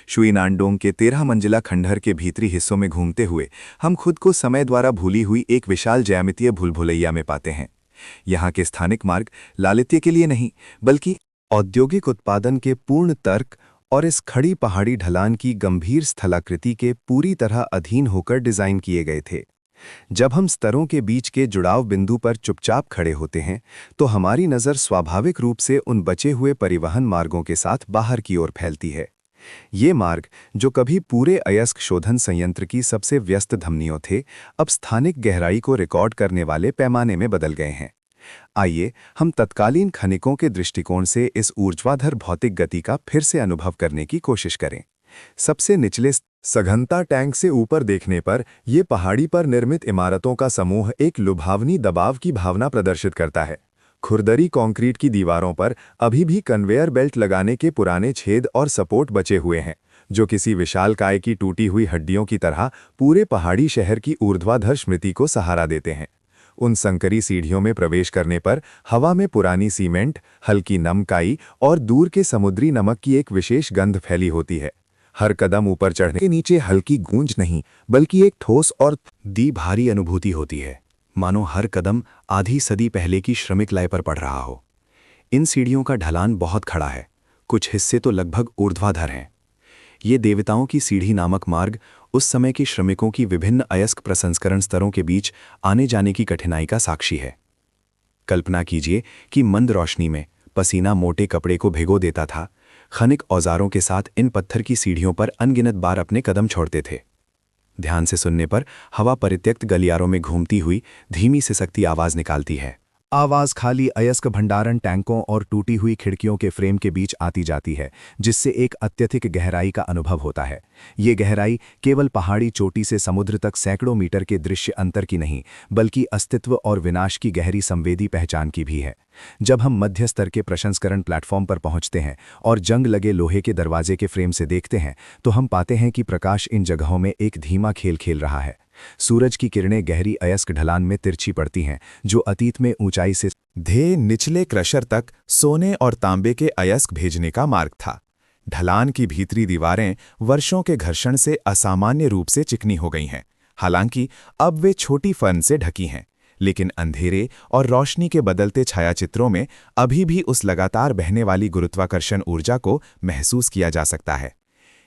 शुइनानडोंग के 13 मंजिला खंडहर के भीतरी हिस्सों में घूमते हुए हम खुद को समय द्वारा भूली हुई एक विशाल ज्यामितीय भूलभुलैया में पाते हैं। यहाँ के स्थानिक मार्ग लालित्य के लिए नहीं, बल्कि औद्योगिक उत्पादन के पूर्ण तर्क और इस खड़ी पहाड़ी ढलान की गंभीर स्थलाकृति के पूरी तरह अधीन होकर डिजाइन किए गए थे। जब हम स्तरों के बीच के जुड़ाव बिंदु पर चुपचाप खड़े होते हैं, तो हमारी नज़र स्वाभाविक रूप से उन बचे हुए परिवहन मार्गों के साथ बाहर की ओर फैलती है। ये मार्ग, जो कभी पूरे अयस्क शोधन संयंत्र की सबसे व्यस्त धमनियों थे, अब स्थानिक गहराई को रिकॉर्ड करने वाले पैमाने में बदल गए हैं। आइए हम तत्कालीन खनिकों के दृष्टिकोण से इस ऊर्ध्वाधर भौतिक गति का फिर से अनुभव करने की कोशिश करें। सबसे निचले सघनता टैंक से ऊपर देखने पर यह पहाड़ी पर निर्मित इमारतों का समूह एक लुभावनी दबाव की भावना प्रदर्शित करता है। खुरदरी कंक्रीट की दीवारों पर अभी भी कन्वेयर बेल्ट लगाने के पुराने छेद और सपोर्ट बचे हुए हैं, जो किसी विशालकाय की टूटी हुई हड्डियों की तरह पूरे पहाड़ी शहर की ऊर्ध्वाधर स्मृति को सहारा देते हैं। उन संकरी सीढ़ियों में प्रवेश करने पर हवा में पुरानी सीमेंट, हल्की नम काई और दूर के समुद्री नमक की एक विशेष गंध फैली होती है। हर कदम ऊपर चढ़ने के नीचे हल्की गूंज नहीं, बल्कि एक ठोस और दी भारी अनुभूति होती है, मानो हर कदम आधी सदी पहले की श्रमिक लय पर पड़ रहा हो। इन सीढ़ियों का ढलान बहुत खड़ा है, कुछ हिस्से तो लगभग ऊर्ध्वाधर हैं। ये देवताओं की सीढ़ी नामक मार्ग उस समय के श्रमिकों की विभिन्न अयस्क प्रसंस्करण स्तरों के बीच आने जाने की कठिनाई का साक्षी है। कल्पना कीजिए कि मंद रोशनी में पसीना मोटे कपड़े को भिगो देता था। खनिक औजारों के साथ इन पत्थर की सीढ़ियों पर अनगिनत बार अपने कदम छोड़ते थे। ध्यान से सुनने पर हवा परित्यक्त गलियारों में घूमती हुई धीमी सिसकती आवाज निकालती है। आवाज खाली अयस्क भंडारण टैंकों और टूटी हुई खिड़कियों के फ्रेम के बीच आती जाती है, जिससे एक अत्यधिक गहराई का अनुभव होता है। ये गहराई केवल पहाड़ी चोटी से समुद्र तक सैकड़ों मीटर के दृश्य अंतर की नहीं, बल्कि अस्तित्व और विनाश की गहरी संवेदी पहचान की भी है। जब हम मध्य स्तर के प्रसंस्करण प्लेटफॉर्म पर पहुंचते हैं और जंग लगे लोहे के दरवाजे के फ्रेम से देखते हैं, तो हम पाते हैं कि प्रकाश इन जगहों में एक धीमा खेल खेल रहा है। सूरज की किरणें गहरी अयस्क ढलान में तिरछी पड़ती हैं, जो अतीत में ऊंचाई से धे निचले क्रशर तक सोने और तांबे के अयस्क भेजने का मार्ग था। ढलान की भीतरी दीवारें वर्षों के घर्षण से असामान्य रूप से चिकनी हो गई हैं। हालांकि अब वे छोटी फर्न से ढकी हैं, लेकिन अंधेरे और रोशनी के बदलते छायाचित्रों में अभी भी उस लगातार बहने वाली गुरुत्वाकर्षण ऊर्जा को महसूस किया जा सकता है।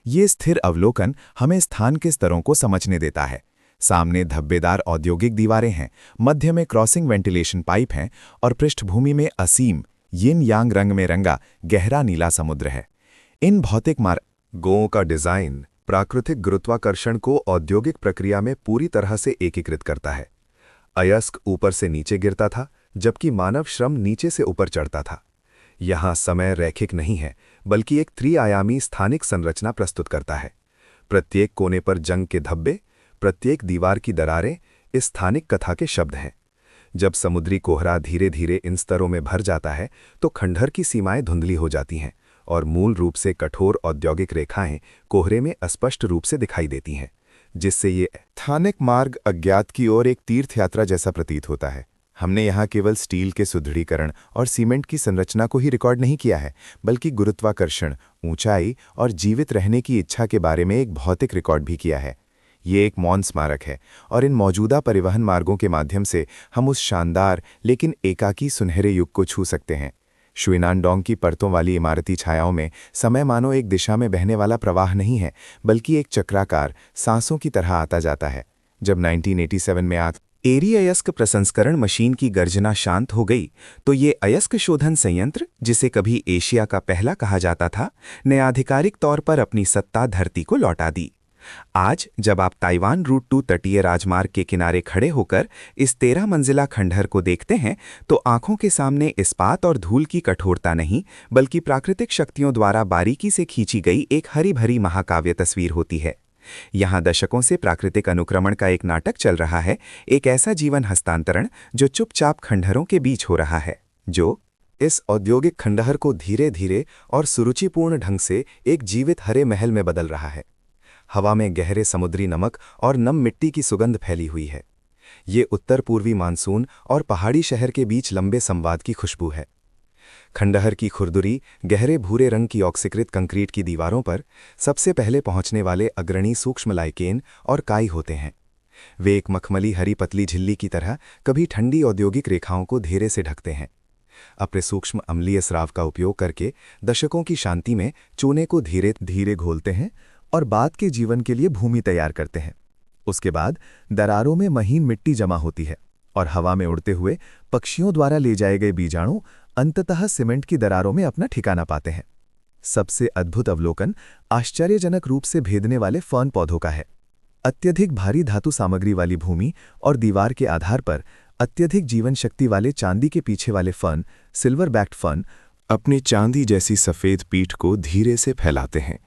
ये स्थिर अवलोकन हमें स्थान के स्तरों को समझने देता है। सामने धब्बेदार औद्योगिक दीवारें हैं, मध्य में क्रॉसिंग वेंटिलेशन पाइप हैं और पृष्ठभूमि में असीम यिन यांग रंग में रंगा गहरा नीला समुद्र है। इन भौतिक मार्गों का डिजाइन प्राकृतिक गुरुत्वाकर्षण को औद्योगिक प्रक्रिया में पूरी तरह से एकीकृत करता है। अयस्क ऊपर से नीचे गिरता था, जबकि मानव श्रम नीचे से ऊपर चढ़ता था। यहाँ समय रैखिक नहीं है, बल्कि एक त्रिआयामी स्थानिक संरचना प्रस्तुत करता है। प्रत्येक कोने पर जंग के धब्बे, प्रत्येक दीवार की दरारें इस स्थानिक कथा के शब्द हैं। जब समुद्री कोहरा धीरे धीरे इन स्तरों में भर जाता है, तो खंडहर की सीमाएं धुंधली हो जाती हैं और मूल रूप से कठोर औद्योगिक रेखाएं कोहरे में अस्पष्ट रूप से दिखाई देती हैं, जिससे ये स्थानिक मार्ग अज्ञात की ओर एक तीर्थ यात्रा जैसा प्रतीत होता है। हमने यहाँ केवल स्टील के सुदृढ़ीकरण और सीमेंट की संरचना को ही रिकॉर्ड नहीं किया है, बल्कि गुरुत्वाकर्षण, ऊंचाई और जीवित रहने की इच्छा के बारे में एक भौतिक रिकॉर्ड भी किया है। ये एक मौन स्मारक है और इन मौजूदा परिवहन मार्गों के माध्यम से हम उस शानदार लेकिन एकाकी सुनहरे युग को छू सकते हैं। शुइनानडोंग की परतों वाली इमारती छायाओं में समय मानो एक दिशा में बहने वाला प्रवाह नहीं है, बल्कि एक चक्राकार सांसों की तरह आता जाता है। जब 1987 में एरी अयस्क प्रसंस्करण मशीन की गर्जना शांत हो गई, तो ये अयस्क शोधन संयंत्र, जिसे कभी एशिया का पहला कहा जाता था, ने आधिकारिक तौर पर अपनी सत्ता धरती को लौटा दी। आज जब आप ताइवान रूट 2 तटीय राजमार्ग के किनारे खड़े होकर इस 13 मंजिला खंडहर को देखते हैं, तो आंखों के सामने इस्पात और धूल की कठोरता नहीं, बल्कि प्राकृतिक शक्तियों द्वारा बारीकी से खींची गई एक हरी भरी महाकाव्य तस्वीर होती है। यहाँ दशकों से प्राकृतिक अनुक्रमण का एक नाटक चल रहा है, एक ऐसा जीवन हस्तांतरण जो चुपचाप खंडहरों के बीच हो रहा है, जो इस औद्योगिक खंडहर को धीरे धीरे और सुरुचिपूर्ण ढंग से एक जीवित हरे महल में बदल रहा है। हवा में गहरे समुद्री नमक और नम मिट्टी की सुगंध फैली हुई है। ये उत्तर पूर्वी मानसून और पहाड़ी शहर के बीच लंबे संवाद की खुशबू है। खंडहर की खुरदुरी गहरे भूरे रंग की ऑक्सीकृत कंक्रीट की दीवारों पर सबसे पहले पहुंचने वाले अग्रणी सूक्ष्म लाइकेन और काई होते हैं। वे एक मखमली हरी पतली झिल्ली की तरह कभी ठंडी औद्योगिक रेखाओं को धीरे से ढकते हैं। अपने सूक्ष्म अम्लीय स्राव का उपयोग करके दशकों की शांति में चूने को धीरे धीरे घोलते हैं और बाद के जीवन के लिए भूमि तैयार करते हैं। उसके बाद दरारों में महीन मिट्टी जमा होती है और हवा में उड़ते हुए पक्षियों द्वारा ले जाए गए बीजाणु अंततः सीमेंट की दरारों में अपना ठिकाना पाते हैं। सबसे अद्भुत अवलोकन आश्चर्यजनक रूप से भेदने वाले फर्न पौधों का है। अत्यधिक भारी धातु सामग्री वाली भूमि और दीवार के आधार पर अत्यधिक जीवन शक्ति वाले चांदी के पीछे वाले फर्न, सिल्वर बैक्ड फर्न, अपनी चांदी जैसी सफ़ेद पीठ को धीरे से फैलाते हैं।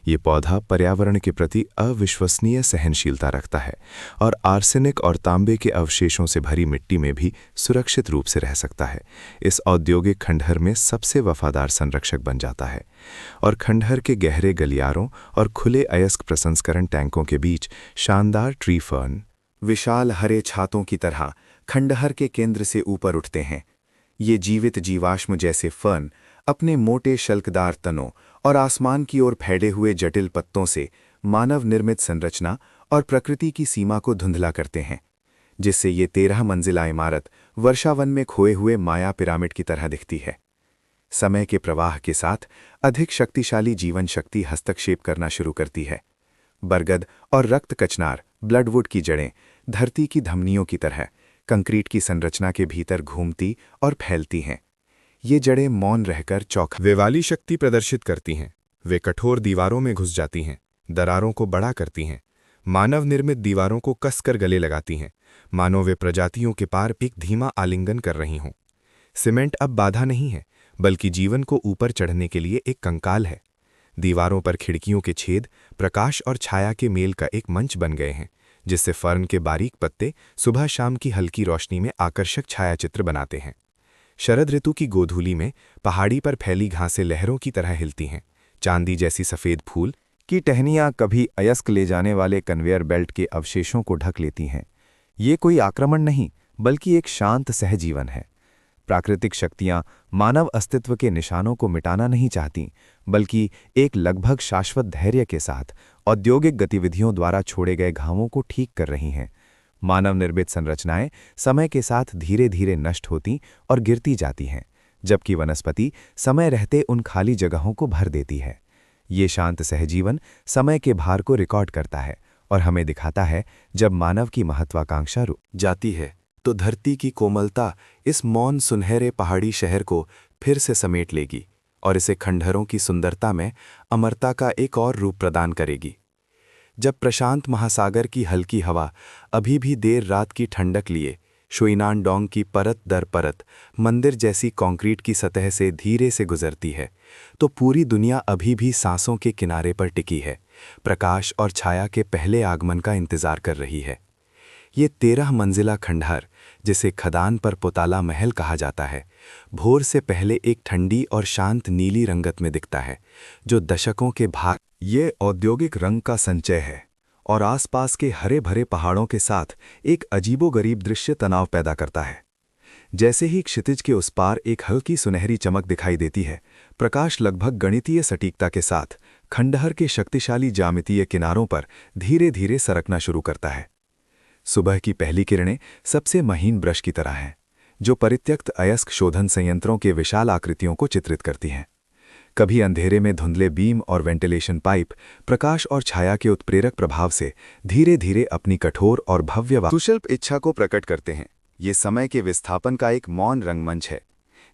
ये पौधा पर्यावरण के प्रति अविश्वसनीय सहनशीलता रखता है और आर्सेनिक और तांबे के अवशेषों से भरी मिट्टी में भी सुरक्षित रूप से रह सकता है। इस औद्योगिक खंडहर में सबसे वफादार संरक्षक बन जाता है और खंडहर के गहरे गलियारों और खुले अयस्क प्रसंस्करण टैंकों के बीच शानदार ट्री फर्न विशाल हरे छातों की तरह खंडहर के केंद्र से ऊपर उठते हैं। ये जीवित जीवाश्म जैसे फर्न अपने मोटे शल्कदार तनों और आसमान की ओर फैले हुए जटिल पत्तों से मानव निर्मित संरचना और प्रकृति की सीमा को धुंधला करते हैं, जिससे ये 13 मंजिला इमारत वर्षावन में खोए हुए माया पिरामिड की तरह दिखती है। समय के प्रवाह के साथ अधिक शक्तिशाली जीवन शक्ति हस्तक्षेप करना शुरू करती है। बरगद और रक्त कचनार ब्लडवुड की जड़ें धरती की धमनियों की तरह कंक्रीट की संरचना के भीतर घूमती और फैलती हैं। ये जड़ें मौन रहकर वे वाली शक्ति प्रदर्शित करती हैं। वे कठोर दीवारों में घुस जाती हैं, दरारों को बड़ा करती हैं, मानव निर्मित दीवारों को कसकर गले लगाती हैं, मानो वे प्रजातियों के पार एक धीमा आलिंगन कर रही हों। सीमेंट अब बाधा नहीं है, बल्कि जीवन को ऊपर चढ़ने के लिए एक कंकाल है। दीवारों पर खिड़कियों के छेद प्रकाश और छाया के मेल का एक मंच बन गए हैं, जिससे फर्न के बारीक पत्ते सुबह शाम की हल्की रोशनी में आकर्षक छायाचित्र बनाते हैं। शरद ऋतु की गोधूली में पहाड़ी पर फैली घासें लहरों की तरह हिलती हैं। चांदी जैसी सफ़ेद फूल की टहनियाँ कभी अयस्क ले जाने वाले कन्वेयर बेल्ट के अवशेषों को ढक लेती हैं। ये कोई आक्रमण नहीं, बल्कि एक शांत सहजीवन है। प्राकृतिक शक्तियाँ मानव अस्तित्व के निशानों को मिटाना नहीं चाहतीं, बल्कि एक लगभग शाश्वत धैर्य के साथ औद्योगिक गतिविधियों द्वारा छोड़े गए घावों को ठीक कर रही हैं। मानव निर्मित संरचनाएं समय के साथ धीरे धीरे नष्ट होती और गिरती जाती हैं, जबकि वनस्पति समय रहते उन खाली जगहों को भर देती है। ये शांत सहजीवन समय के भार को रिकॉर्ड करता है और हमें दिखाता है जब मानव की महत्वाकांक्षा रुक जाती है तो धरती की कोमलता इस मौन सुनहरे पहाड़ी शहर को फिर से समेट लेगी और इसे खंडहरों की सुंदरता में अमरता का एक और रूप प्रदान करेगी। जब प्रशांत महासागर की हल्की हवा अभी भी देर रात की ठंडक लिए शुइनानडोंग की परत दर परत मंदिर जैसी कंक्रीट की सतह से धीरे से गुजरती है, तो पूरी दुनिया अभी भी सांसों के किनारे पर टिकी है, प्रकाश और छाया के पहले आगमन का इंतजार कर रही है। ये 13 मंजिला खंडहर, जिसे खदान पर पोताला महल कहा जाता है, भोर से पहले एक ठंडी और शांत नीली रंगत में दिखता है, जो दशकों के भाग ये औद्योगिक रंग का संचय है और आसपास के हरे भरे पहाड़ों के साथ एक अजीबोगरीब दृश्य तनाव पैदा करता है। जैसे ही क्षितिज के उस पार एक हल्की सुनहरी चमक दिखाई देती है, प्रकाश लगभग गणितीय सटीकता के साथ खंडहर के शक्तिशाली ज्यामितीय किनारों पर धीरे धीरे सरकना शुरू करता है। सुबह की पहली किरणें सबसे महीन ब्रश की तरह हैं, जो परित्यक्त अयस्क शोधन संयंत्रों के विशाल आकृतियों को चित्रित करती हैं। कभी अंधेरे में धुंधले बीम और वेंटिलेशन पाइप प्रकाश और छाया के उत्प्रेरक प्रभाव से धीरे धीरे अपनी कठोर और भव्य वास्तुशिल्प इच्छा को प्रकट करते हैं। ये समय के विस्थापन का एक मौन रंगमंच है।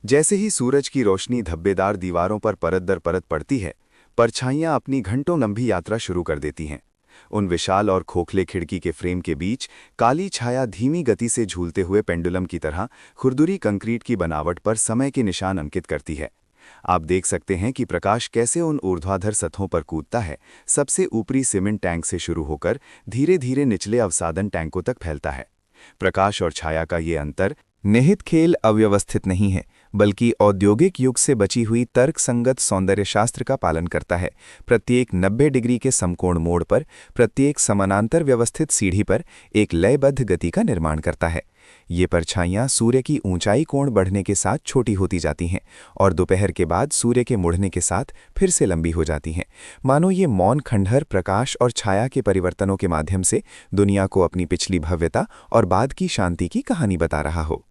जैसे ही सूरज की रोशनी धब्बेदार दीवारों पर परत दर परत पड़ती है, परछाइयां अपनी घंटों लंबी यात्रा शुरू कर देती हैं। उन विशाल और खोखले खिड़की के फ्रेम के बीच काली छाया धीमी गति से झूलते हुए पेंडुलम की तरह खुरदुरी कंक्रीट की बनावट पर समय के निशान अंकित करती है। आप देख सकते हैं कि प्रकाश कैसे उन ऊर्ध्वाधर सतहों पर कूदता है, सबसे ऊपरी सीमेंट टैंक से शुरू होकर धीरे धीरे निचले अवसादन टैंकों तक फैलता है। प्रकाश और छाया का ये अंतर निहित खेल अव्यवस्थित नहीं है, बल्कि औद्योगिक युग से बची हुई तर्कसंगत सौंदर्य शास्त्र का पालन करता है। प्रत्येक 90 डिग्री के समकोण मोड़ पर, प्रत्येक समानांतर व्यवस्थित सीढ़ी पर एक लयबद्ध गति का निर्माण करता है। ये परछाइयाँ सूर्य की ऊंचाई कोण बढ़ने के साथ छोटी होती जाती हैं और दोपहर के बाद सूर्य के मुड़ने के साथ फिर से लंबी हो जाती हैं, मानो ये मौन खंडहर प्रकाश और छाया के परिवर्तनों के माध्यम से दुनिया को अपनी पिछली भव्यता और बाद की शांति की कहानी बता रहा हो।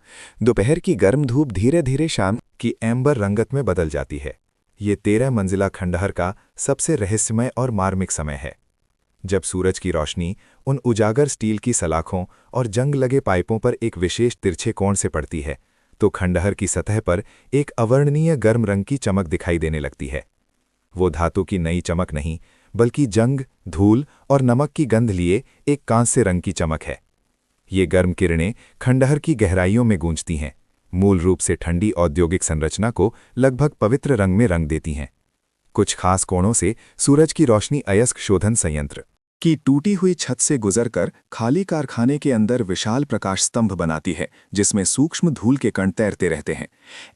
दोपहर की गर्म धूप धीरे धीरे शाम की एम्बर रंगत में बदल जाती है। ये 13 मंजिला खंडहर का सबसे रहस्यमय और मार्मिक समय है। जब सूरज की रोशनी उन उजागर स्टील की सलाखों और जंग लगे पाइपों पर एक विशेष तिरछे कोण से पड़ती है, तो खंडहर की सतह पर एक अवर्णनीय गर्म रंग की चमक दिखाई देने लगती है। वो धातु की नई चमक नहीं, बल्कि जंग, धूल और नमक की गंध लिए एक कांस्य रंग की चमक है। ये गर्म किरणें खंडहर की गहराइयों में गूंजती हैं, मूल रूप से ठंडी औद्योगिक संरचना को लगभग पवित्र रंग में रंग देती हैं। कुछ खास कोणों से सूरज की रोशनी अयस्क शोधन संयंत्र की टूटी हुई छत से गुजरकर खाली कारखाने के अंदर विशाल प्रकाश स्तंभ बनाती है, जिसमें सूक्ष्म धूल के कण तैरते रहते हैं।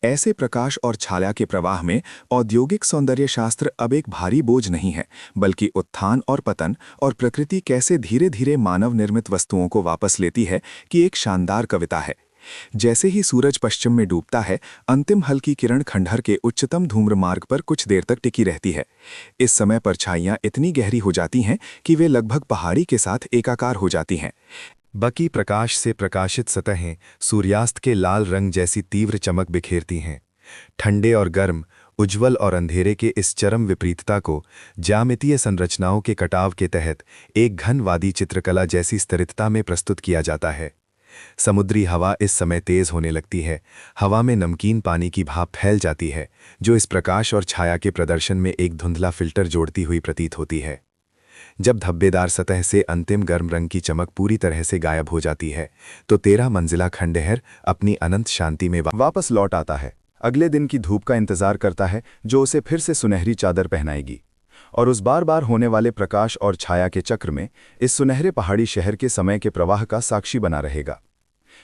ऐसे प्रकाश और छाया के प्रवाह में औद्योगिक सौंदर्य शास्त्र अब एक भारी बोझ नहीं है, बल्कि उत्थान और पतन और प्रकृति कैसे धीरे धीरे मानव निर्मित वस्तुओं को वापस लेती है कि एक शानदार कविता है। जैसे ही सूरज पश्चिम में डूबता है, अंतिम हल्की किरण खंडहर के उच्चतम धूम्र मार्ग पर कुछ देर तक टिकी रहती है। इस समय परछाइयां इतनी गहरी हो जाती हैं कि वे लगभग पहाड़ी के साथ एकाकार हो जाती हैं। बकी प्रकाश से प्रकाशित सतहें सूर्यास्त के लाल रंग जैसी तीव्र चमक बिखेरती हैं। ठंडे और गर्म, उज्ज्वल और अंधेरे के इस चरम विपरीतता को ज्यामितीय संरचनाओं के कटाव के तहत एक घन वादी चित्रकला जैसी स्तरितता में प्रस्तुत किया जाता है। समुद्री हवा इस समय तेज होने लगती है। हवा में नमकीन पानी की भाप फैल जाती है, जो इस प्रकाश और छाया के प्रदर्शन में एक धुंधला फिल्टर जोड़ती हुई प्रतीत होती है। जब धब्बेदार सतह से अंतिम गर्म रंग की चमक पूरी तरह से गायब हो जाती है, तो 13 मंजिला खंडहर अपनी अनंत शांति में वापस लौट आता है। अगले दिन की धूप का इंतजार करता है, जो उसे फिर से सुनहरी चादर पहनाएगी, और उस बार बार होने वाले प्रकाश और छाया के चक्र में इस सुनहरे पहाड़ी शहर के समय के प्रवाह का साक्षी बना रहेगा।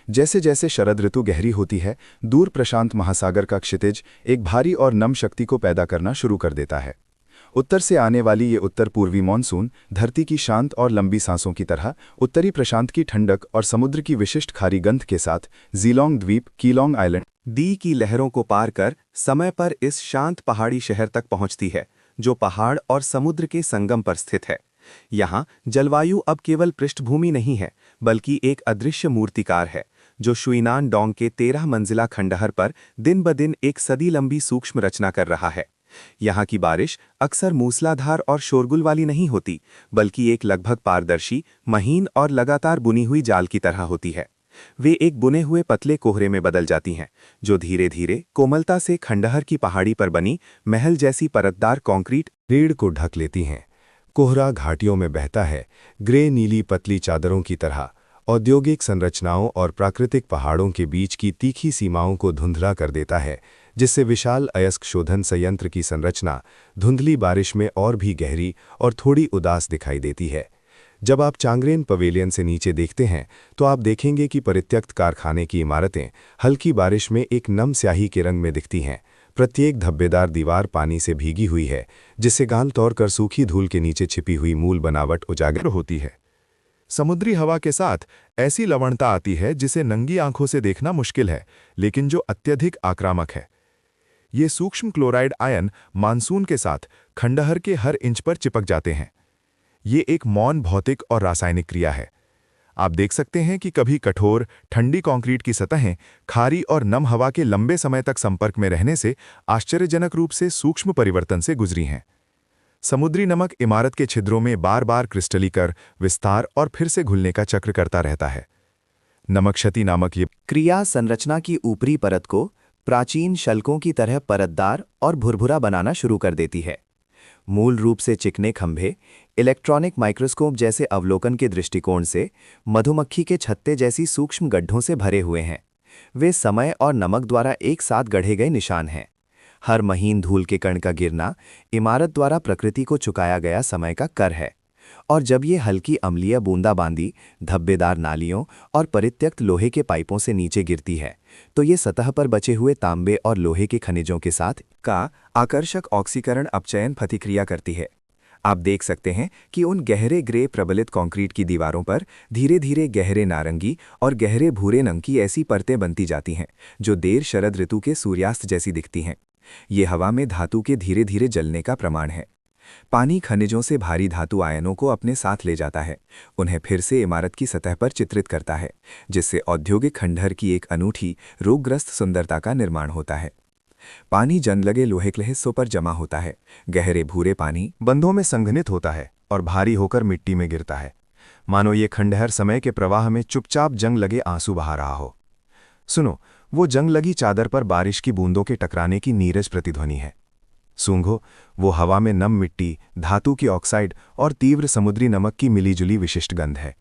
जैसे जैसे शरद ऋतु गहरी होती है, दूर प्रशांत महासागर का क्षितिज एक भारी और नम शक्ति को पैदा करना शुरू कर देता है। उत्तर से आने वाली ये उत्तर पूर्वी मानसून धरती की शांत और लंबी सांसों की तरह उत्तरी प्रशांत की ठंडक और समुद्र की विशिष्ट खारी गंध के साथ ज़ीलोंग द्वीप, कीलोंग आइलैंड दी की लहरों को पार कर समय पर इस शांत पहाड़ी शहर तक पहुंचती है, जो पहाड़ और समुद्र के संगम पर स्थित है। यहाँ जलवायु अब केवल पृष्ठभूमि नहीं है, बल्कि एक अदृश्य मूर्तिकार है, जो शुइनान डोंग के 13 मंजिला खंडहर पर दिन ब दिन एक सदी लंबी सूक्ष्म रचना कर रहा है। यहाँ की बारिश अक्सर मूसलाधार और शोरगुल वाली नहीं होती, बल्कि एक लगभग पारदर्शी, महीन और लगातार बुनी हुई जाल की तरह होती है। वे एक बुने हुए पतले कोहरे में बदल जाती हैं, जो धीरे धीरे कोमलता से खंडहर की पहाड़ी पर बनी महल जैसी परतदार कंक्रीट रीढ़ को ढक लेती हैं। कोहरा घाटियों में बहता है, ग्रे नीली पतली चादरों की तरह, औद्योगिक संरचनाओं और प्राकृतिक पहाड़ों के बीच की तीखी सीमाओं को धुंधला कर देता है, जिससे विशाल अयस्क शोधन संयंत्र की संरचना धुंधली बारिश में और भी गहरी और थोड़ी उदास दिखाई देती है। जब आप चांगरेन पवेलियन से नीचे देखते हैं, तो आप देखेंगे कि परित्यक्त कारखाने की इमारतें हल्की बारिश में एक नम स्याही के रंग में दिखती हैं। प्रत्येक धब्बेदार दीवार पानी से भीगी हुई है, जिससे गाल तौर कर सूखी धूल के नीचे छिपी हुई मूल बनावट उजागर होती है। समुद्री हवा के साथ ऐसी लवणता आती है जिसे नंगी आंखों से देखना मुश्किल है, लेकिन जो अत्यधिक आक्रामक है। ये सूक्ष्म क्लोराइड आयन मानसून के साथ खंडहर के हर इंच पर चिपक जाते हैं। ये एक मौन भौतिक और रासायनिक क्रिया है। आप देख सकते हैं कि कभी कठोर, ठंडी कंक्रीट की सतहें खारी और नम हवा के लंबे समय तक संपर्क में रहने से आश्चर्यजनक रूप से सूक्ष्म परिवर्तन से गुजरी हैं। समुद्री नमक इमारत के छिद्रों में बार बार क्रिस्टलीकर, विस्तार और फिर से घुलने का चक्र करता रहता है। नमक क्षति नामक ये क्रिया संरचना की ऊपरी परत को प्राचीन शल्कों की तरह परतदार और भुरभुरा बनाना शुरू कर देती है। मूल रूप से चिकने खंभे इलेक्ट्रॉनिक माइक्रोस्कोप जैसे अवलोकन के दृष्टिकोण से मधुमक्खी के छत्ते जैसी सूक्ष्म गड्ढों से भरे हुए हैं। वे समय और नमक द्वारा एक साथ गढ़े गए निशान हैं। हर महीन धूल के कण का गिरना इमारत द्वारा प्रकृति को चुकाया गया समय का कर है, और जब ये हल्की अम्लीय बूंदाबांदी धब्बेदार नालियों और परित्यक्त लोहे के पाइपों से नीचे गिरती है, तो ये सतह पर बचे हुए तांबे और लोहे के खनिजों के साथ का आकर्षक ऑक्सीकरण अपचयन प्रतिक्रिया करती है। आप देख सकते हैं कि उन गहरे ग्रे प्रबलित कंक्रीट की दीवारों पर धीरे धीरे गहरे नारंगी और गहरे भूरे रंग की ऐसी परतें बनती जाती हैं जो देर शरद ऋतु के सूर्यास्त जैसी दिखती हैं। ये हवा में धातु के धीरे धीरे जलने का प्रमाण है। पानी खनिजों से भारी धातु आयनों को अपने साथ ले जाता है, उन्हें फिर से इमारत की सतह पर चित्रित करता है, जिससे औद्योगिक खंडहर की एक अनूठी रोगग्रस्त सुंदरता का निर्माण होता है। पानी जंग लगे लोहे के हिस्सों पर जमा होता है। गहरे भूरे पानी बंधों में संघनित होता है और भारी होकर मिट्टी में गिरता है, मानो ये खंडहर समय के प्रवाह में चुपचाप जंग लगे आंसू बहा रहा हो। सुनो, वो जंग लगी चादर पर बारिश की बूंदों के टकराने की नीरज प्रतिध्वनि है। सूंघो, वो हवा में नम मिट्टी, धातु की ऑक्साइड और तीव्र समुद्री नमक की मिलीजुली विशिष्ट गंध है।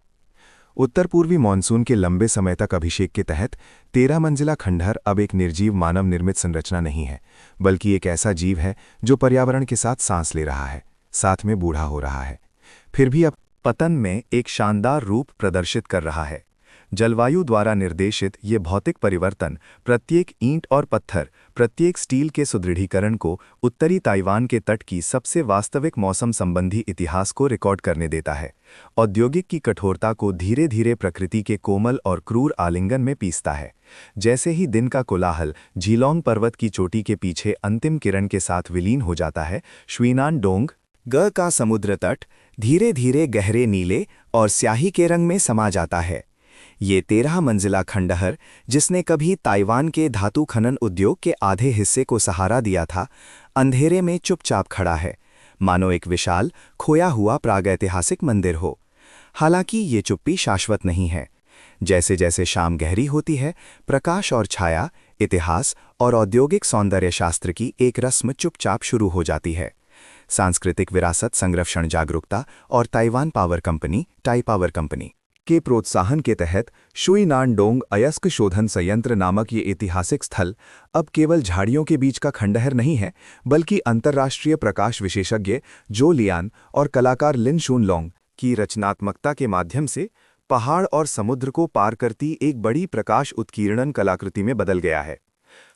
उत्तर पूर्वी मानसून के लंबे समय तक अभिषेक के तहत 13 मंजिला खंडहर अब एक निर्जीव मानव निर्मित संरचना नहीं है, बल्कि एक ऐसा जीव है जो पर्यावरण के साथ सांस ले रहा है, साथ में बूढ़ा हो रहा है, फिर भी अब पतन में एक शानदार रूप प्रदर्शित कर रहा है। जलवायु द्वारा निर्देशित ये भौतिक परिवर्तन प्रत्येक ईंट और पत्थर, प्रत्येक स्टील के सुदृढ़ीकरण को उत्तरी ताइवान के तट की सबसे वास्तविक मौसम संबंधी इतिहास को रिकॉर्ड करने देता है। औद्योगिक की कठोरता को धीरे धीरे प्रकृति के कोमल और क्रूर आलिंगन में पीसता है। जैसे ही दिन का कोलाहल झीलोंग पर्वत की चोटी के पीछे अंतिम किरण के साथ विलीन हो जाता है, श्वीनानडोंग ग का समुद्र तट धीरे धीरे गहरे नीले और स्याही के रंग में समा जाता है। ये 13 मंजिला खंडहर, जिसने कभी ताइवान के धातु खनन उद्योग के आधे हिस्से को सहारा दिया था, अंधेरे में चुपचाप खड़ा है, मानो एक विशाल खोया हुआ प्रागैतिहासिक मंदिर हो। हालांकि ये चुप्पी शाश्वत नहीं है। जैसे जैसे शाम गहरी होती है, प्रकाश और छाया, इतिहास और औद्योगिक सौंदर्य शास्त्र की एक रस्म चुपचाप शुरू हो जाती है। सांस्कृतिक विरासत संरक्षण जागरूकता और Taiwan power company tie power company के प्रोत्साहन के तहत शुइनानडोंग अयस्क शोधन संयंत्र नामक ये ऐतिहासिक स्थल अब केवल झाड़ियों के बीच का खंडहर नहीं है, बल्कि अंतर्राष्ट्रीय प्रकाश विशेषज्ञ जो लियान और कलाकार लिन शुनलोंग की रचनात्मकता के माध्यम से पहाड़ और समुद्र को पार करती एक बड़ी प्रकाश उत्कीर्णन कलाकृति में बदल गया है।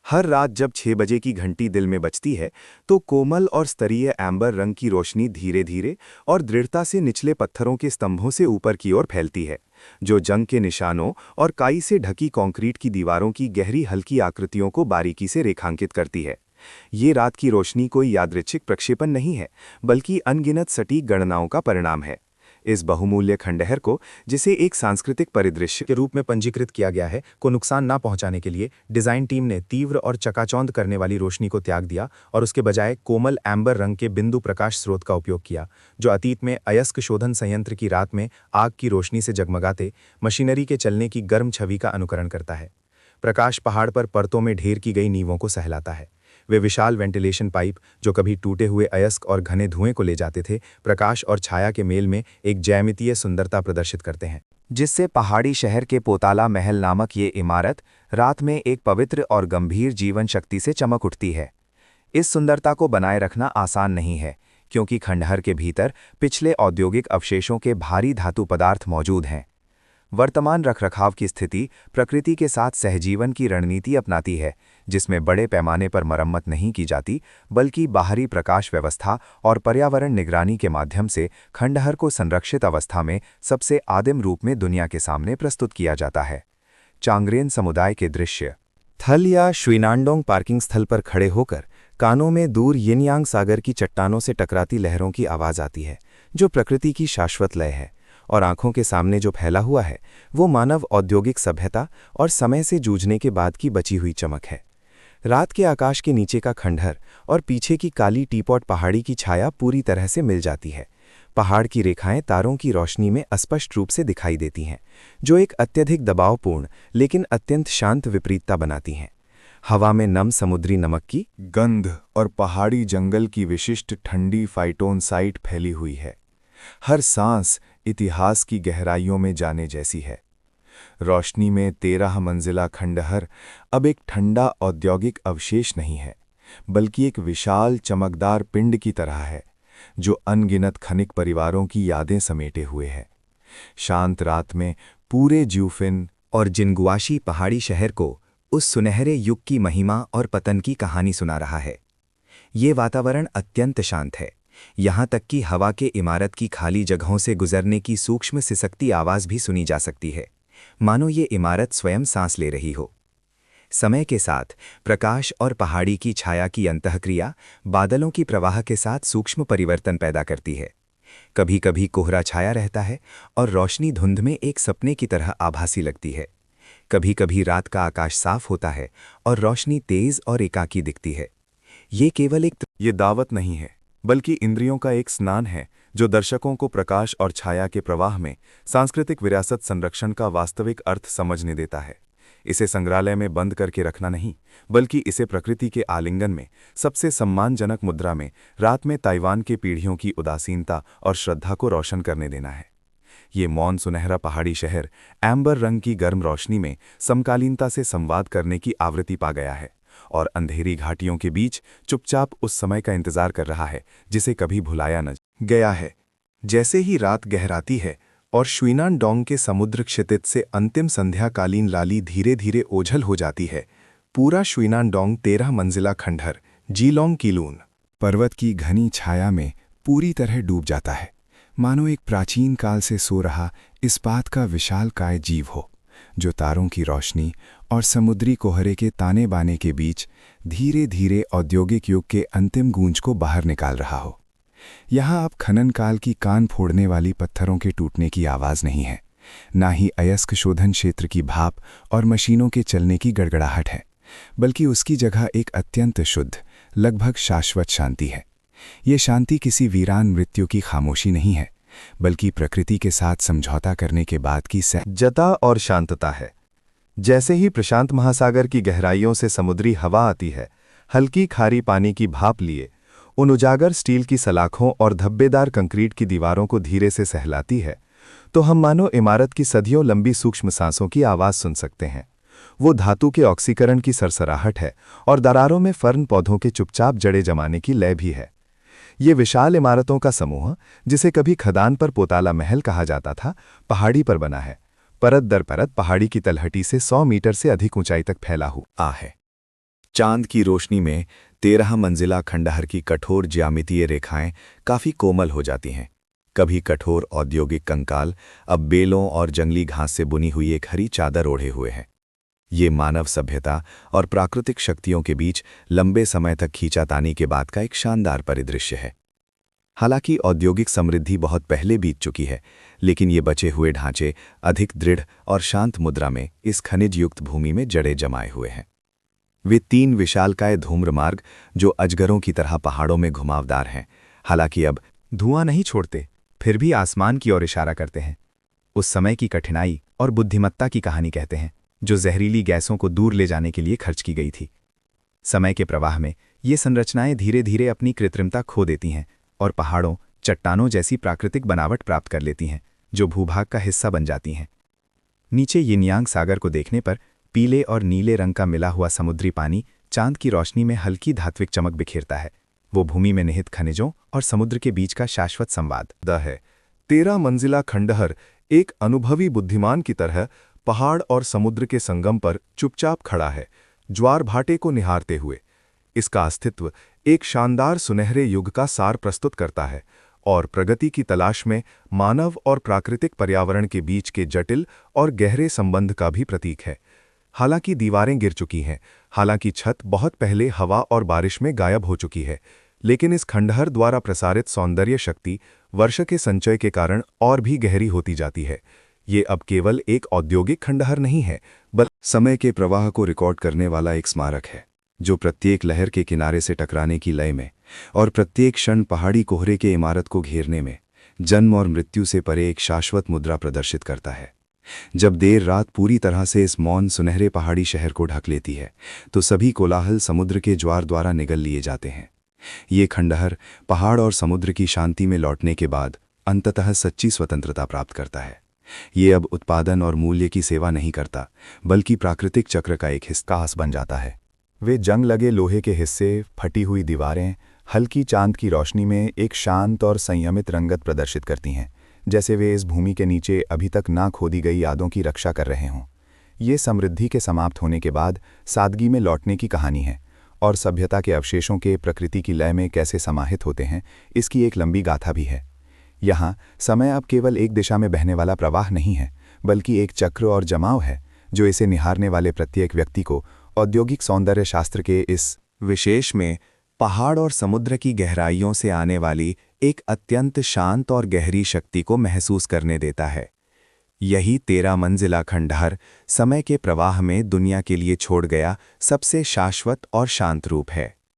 हर रात जब 6 बजे की घंटी दिल में बजती है, तो कोमल और स्तरीय एम्बर रंग की रोशनी धीरे धीरे और दृढ़ता से निचले पत्थरों के स्तंभों से ऊपर की ओर फैलती है, जो जंग के निशानों और काई से ढकी कंक्रीट की दीवारों की गहरी हल्की आकृतियों को बारीकी से रेखांकित करती है। ये रात की रोशनी कोई यादृच्छिक प्रक्षेपण नहीं है, बल्कि अनगिनत सटीक गणनाओं का परिणाम है। इस बहुमूल्य खंडहर को, जिसे एक सांस्कृतिक परिदृश्य के रूप में पंजीकृत किया गया है, को नुकसान न पहुंचाने के लिए डिजाइन टीम ने तीव्र और चकाचौंध करने वाली रोशनी को त्याग दिया और उसके बजाय कोमल एम्बर रंग के बिंदु प्रकाश स्रोत का उपयोग किया, जो अतीत में अयस्क शोधन संयंत्र की रात में आग की रोशनी से जगमगाते मशीनरी के चलने की गर्म छवि का अनुकरण करता है। प्रकाश पहाड़ पर परतों में ढेर की गई नींवों को सहलाता है। वे विशाल वेंटिलेशन पाइप, जो कभी टूटे हुए अयस्क और घने धुएं को ले जाते थे, प्रकाश और छाया के मेल में एक ज्यामितीय सुंदरता प्रदर्शित करते हैं, जिससे पहाड़ी शहर के पोताला महल नामक ये इमारत रात में एक पवित्र और गंभीर जीवन शक्ति से चमक उठती है। इस सुंदरता को बनाए रखना आसान नहीं है, क्योंकि खंडहर के भीतर पिछले औद्योगिक अवशेषों के भारी धातु पदार्थ मौजूद हैं। वर्तमान रखरखाव की स्थिति प्रकृति के साथ सहजीवन की रणनीति अपनाती है, जिसमें बड़े पैमाने पर मरम्मत नहीं की जाती, बल्कि बाहरी प्रकाश व्यवस्था और पर्यावरण निगरानी के माध्यम से खंडहर को संरक्षित अवस्था में सबसे आदिम रूप में दुनिया के सामने प्रस्तुत किया जाता है। चांगरेन समुदाय के दृश्य थल या श्वीनानडोंग पार्किंग स्थल पर खड़े होकर कानों में दूर यिनयांग सागर की चट्टानों से टकराती लहरों की आवाज़ आती है, जो प्रकृति की शाश्वत लय है, और आंखों के सामने जो फैला हुआ है वो मानव औद्योगिक सभ्यता और समय से जूझने के बाद की बची हुई चमक है। रात के आकाश के नीचे का खंडहर और पीछे की काली टीपॉट पहाड़ी की छाया पूरी तरह से मिल जाती है। पहाड़ की रेखाएं तारों की रोशनी में अस्पष्ट रूप से दिखाई देती हैं, जो एक अत्यधिक दबावपूर्ण लेकिन अत्यंत शांत विपरीतता बनाती हैं। हवा में नम समुद्री नमक की गंध और पहाड़ी जंगल की विशिष्ट ठंडी फाइटोनसाइट फैली हुई है। हर सांस इतिहास की गहराइयों में जाने जैसी है। रोशनी में 13 मंजिला खंडहर अब एक ठंडा औद्योगिक अवशेष नहीं है, बल्कि एक विशाल चमकदार पिंड की तरह है, जो अनगिनत खनिक परिवारों की यादें समेटे हुए है। शांत रात में पूरे ज्यूफिन और जिनगुआशी पहाड़ी शहर को उस सुनहरे युग की महिमा और पतन की कहानी सुना रहा है। ये वातावरण अत्यंत शांत है, यहाँ तक कि हवा के इमारत की खाली जगहों से गुजरने की सूक्ष्म सिसकती आवाज़ भी सुनी जा सकती है, मानो ये इमारत स्वयं सांस ले रही हो। समय के साथ प्रकाश और पहाड़ी की छाया की अंतःक्रिया बादलों की प्रवाह के साथ सूक्ष्म परिवर्तन पैदा करती है। कभी कभी कोहरा छाया रहता है और रोशनी धुंध में एक सपने की तरह आभासी लगती है। कभी कभी रात का आकाश साफ होता है और रोशनी तेज और एकाकी दिखती है। ये केवल एक ये दावत नहीं है, बल्कि इंद्रियों का एक स्नान है जो दर्शकों को प्रकाश और छाया के प्रवाह में सांस्कृतिक विरासत संरक्षण का वास्तविक अर्थ समझने देता है। इसे संग्रहालय में बंद करके रखना नहीं, बल्कि इसे प्रकृति के आलिंगन में सबसे सम्मानजनक मुद्रा में रात में ताइवान के पीढ़ियों की उदासीनता और श्रद्धा को रोशन करने देना है। ये मौन सुनहरा पहाड़ी शहर एम्बर रंग की गर्म रोशनी में समकालीनता से संवाद करने की आवृत्ति पा गया है और अंधेरी घाटियों के बीच चुपचाप उस समय का इंतजार कर रहा है जिसे कभी भुलाया न गया है। जैसे ही रात गहराती है और शुइनानडोंग के समुद्र क्षितिज से अंतिम संध्याकालीन लाली धीरे धीरे ओझल हो जाती है, पूरा शुइनानडोंग 13 मंजिला खंडहर जीलोंग कीलून पर्वत की घनी छाया में पूरी तरह डूब जाता है, मानो एक प्राचीन काल से सो रहा इस्पात का विशालकाय जीव हो, जो तारों की रोशनी और समुद्री कोहरे के ताने बाने के बीच धीरे धीरे औद्योगिक युग के अंतिम गूंज को बाहर निकाल रहा हो। यहाँ अब खनन काल की कान फोड़ने वाली पत्थरों के टूटने की आवाज़ नहीं है, ना ही अयस्क शोधन क्षेत्र की भाप और मशीनों के चलने की गड़गड़ाहट है, बल्कि उसकी जगह एक अत्यंत शुद्ध, लगभग शाश्वत शांति है। ये शांति किसी वीरान मृत्यु की खामोशी नहीं है, बल्कि प्रकृति के साथ समझौता करने के बाद की सहजता और शांतता है। जैसे ही प्रशांत महासागर की गहराइयों से समुद्री हवा आती है, हल्की खारी पानी की भाप लिए उन उजागर स्टील की सलाखों और धब्बेदार कंक्रीट की दीवारों को धीरे से सहलाती है, तो हम मानो इमारत की सदियों लंबी सूक्ष्म सांसों की आवाज़ सुन सकते हैं। वो धातु के ऑक्सीकरण की सरसराहट है और दरारों में फर्न पौधों के चुपचाप जड़े जमाने की लय भी है। ये विशाल इमारतों का समूह, जिसे कभी खदान पर पोताला महल कहा जाता था, पहाड़ी पर बना है। परत दर परत पहाड़ी की तलहटी से 100 मीटर से अधिक ऊंचाई तक फैला हुआ है। चांद की रोशनी में 13 मंजिला खंडहर की कठोर ज्यामितीय रेखाएं काफ़ी कोमल हो जाती हैं। कभी कठोर औद्योगिक कंकाल अब बेलों और जंगली घास से बुनी हुई एक हरी चादर ओढ़े हुए है। ये मानव सभ्यता और प्राकृतिक शक्तियों के बीच लंबे समय तक खींचातानी के बाद का एक शानदार परिदृश्य है। हालांकि औद्योगिक समृद्धि बहुत पहले बीत चुकी है, लेकिन ये बचे हुए ढांचे अधिक दृढ़ और शांत मुद्रा में इस खनिज युक्त भूमि में जड़े जमाए हुए हैं। वे 3 विशालकाय धूम्र मार्ग जो अजगरों की तरह पहाड़ों में घुमावदार हैं, हालांकि अब धुआं नहीं छोड़ते, फिर भी आसमान की ओर इशारा करते हैं। उस समय की कठिनाई और बुद्धिमत्ता की कहानी कहते हैं, जो जहरीली गैसों को दूर ले जाने के लिए खर्च की गई थी। समय के प्रवाह में ये संरचनाएं धीरे धीरे अपनी कृत्रिमता खो देती हैं और पहाड़ों, चट्टानों जैसी प्राकृतिक बनावट प्राप्त कर लेती हैं, जो भूभाग का हिस्सा बन जाती हैं। नीचे यिनयांग सागर को देखने पर पीले और नीले रंग का मिला हुआ समुद्री पानी चांद की रोशनी में हल्की धात्विक चमक बिखेरता है। वो भूमि में निहित खनिजों और समुद्र के बीच का शाश्वत संवाद है। 13 मंजिला खंडहर एक अनुभवी बुद्धिमान की तरह पहाड़ और समुद्र के संगम पर चुपचाप खड़ा है, ज्वार भाटे को निहारते हुए। इसका अस्तित्व एक शानदार सुनहरे युग का सार प्रस्तुत करता है और प्रगति की तलाश में मानव और प्राकृतिक पर्यावरण के बीच के जटिल और गहरे संबंध का भी प्रतीक है। हालांकि दीवारें गिर चुकी हैं, हालांकि छत बहुत पहले हवा और बारिश में गायब हो चुकी है, लेकिन इस खंडहर द्वारा प्रसारित सौंदर्य शक्ति वर्षा के संचय के कारण और भी गहरी होती जाती है। ये अब केवल एक औद्योगिक खंडहर नहीं है, बल्कि समय के प्रवाह को रिकॉर्ड करने वाला एक स्मारक है, जो प्रत्येक लहर के किनारे से टकराने की लय में और प्रत्येक क्षण पहाड़ी कोहरे के इमारत को घेरने में जन्म और मृत्यु से परे एक शाश्वत मुद्रा प्रदर्शित करता है। जब देर रात पूरी तरह से इस मौन सुनहरे पहाड़ी शहर को ढक लेती है, तो सभी कोलाहल समुद्र के ज्वार द्वारा निगल लिए जाते हैं। ये खंडहर पहाड़ और समुद्र की शांति में लौटने के बाद अंततः सच्ची स्वतंत्रता प्राप्त करता है। ये अब उत्पादन और मूल्य की सेवा नहीं करता, बल्कि प्राकृतिक चक्र का एक हिस्सा बन जाता है। वे जंग लगे लोहे के हिस्से, फटी हुई दीवारें, हल्की चांद की रोशनी में एक शांत और संयमित रंगत प्रदर्शित करती हैं, जैसे वे इस भूमि के नीचे अभी तक ना खोदी गई यादों की रक्षा कर रहे हों। ये समृद्धि के समाप्त होने के बाद सादगी में लौटने की कहानी है, और सभ्यता के अवशेषों के प्रकृति की लय में कैसे समाहित होते हैं, इसकी एक लंबी गाथा भी है। यहाँ समय अब केवल एक दिशा में बहने वाला प्रवाह नहीं है, बल्कि एक चक्र और जमाव है जो इसे निहारने वाले प्रत्येक व्यक्ति को औद्योगिक सौंदर्य शास्त्र के इस विशेष में पहाड़ और समुद्र की गहराइयों से आने वाली एक अत्यंत शांत और गहरी शक्ति को महसूस करने देता है। यही 13 मंजिला खंडहर समय के प्रवाह में दुनिया के लिए छोड़ गया सबसे शाश्वत और शांत रूप है।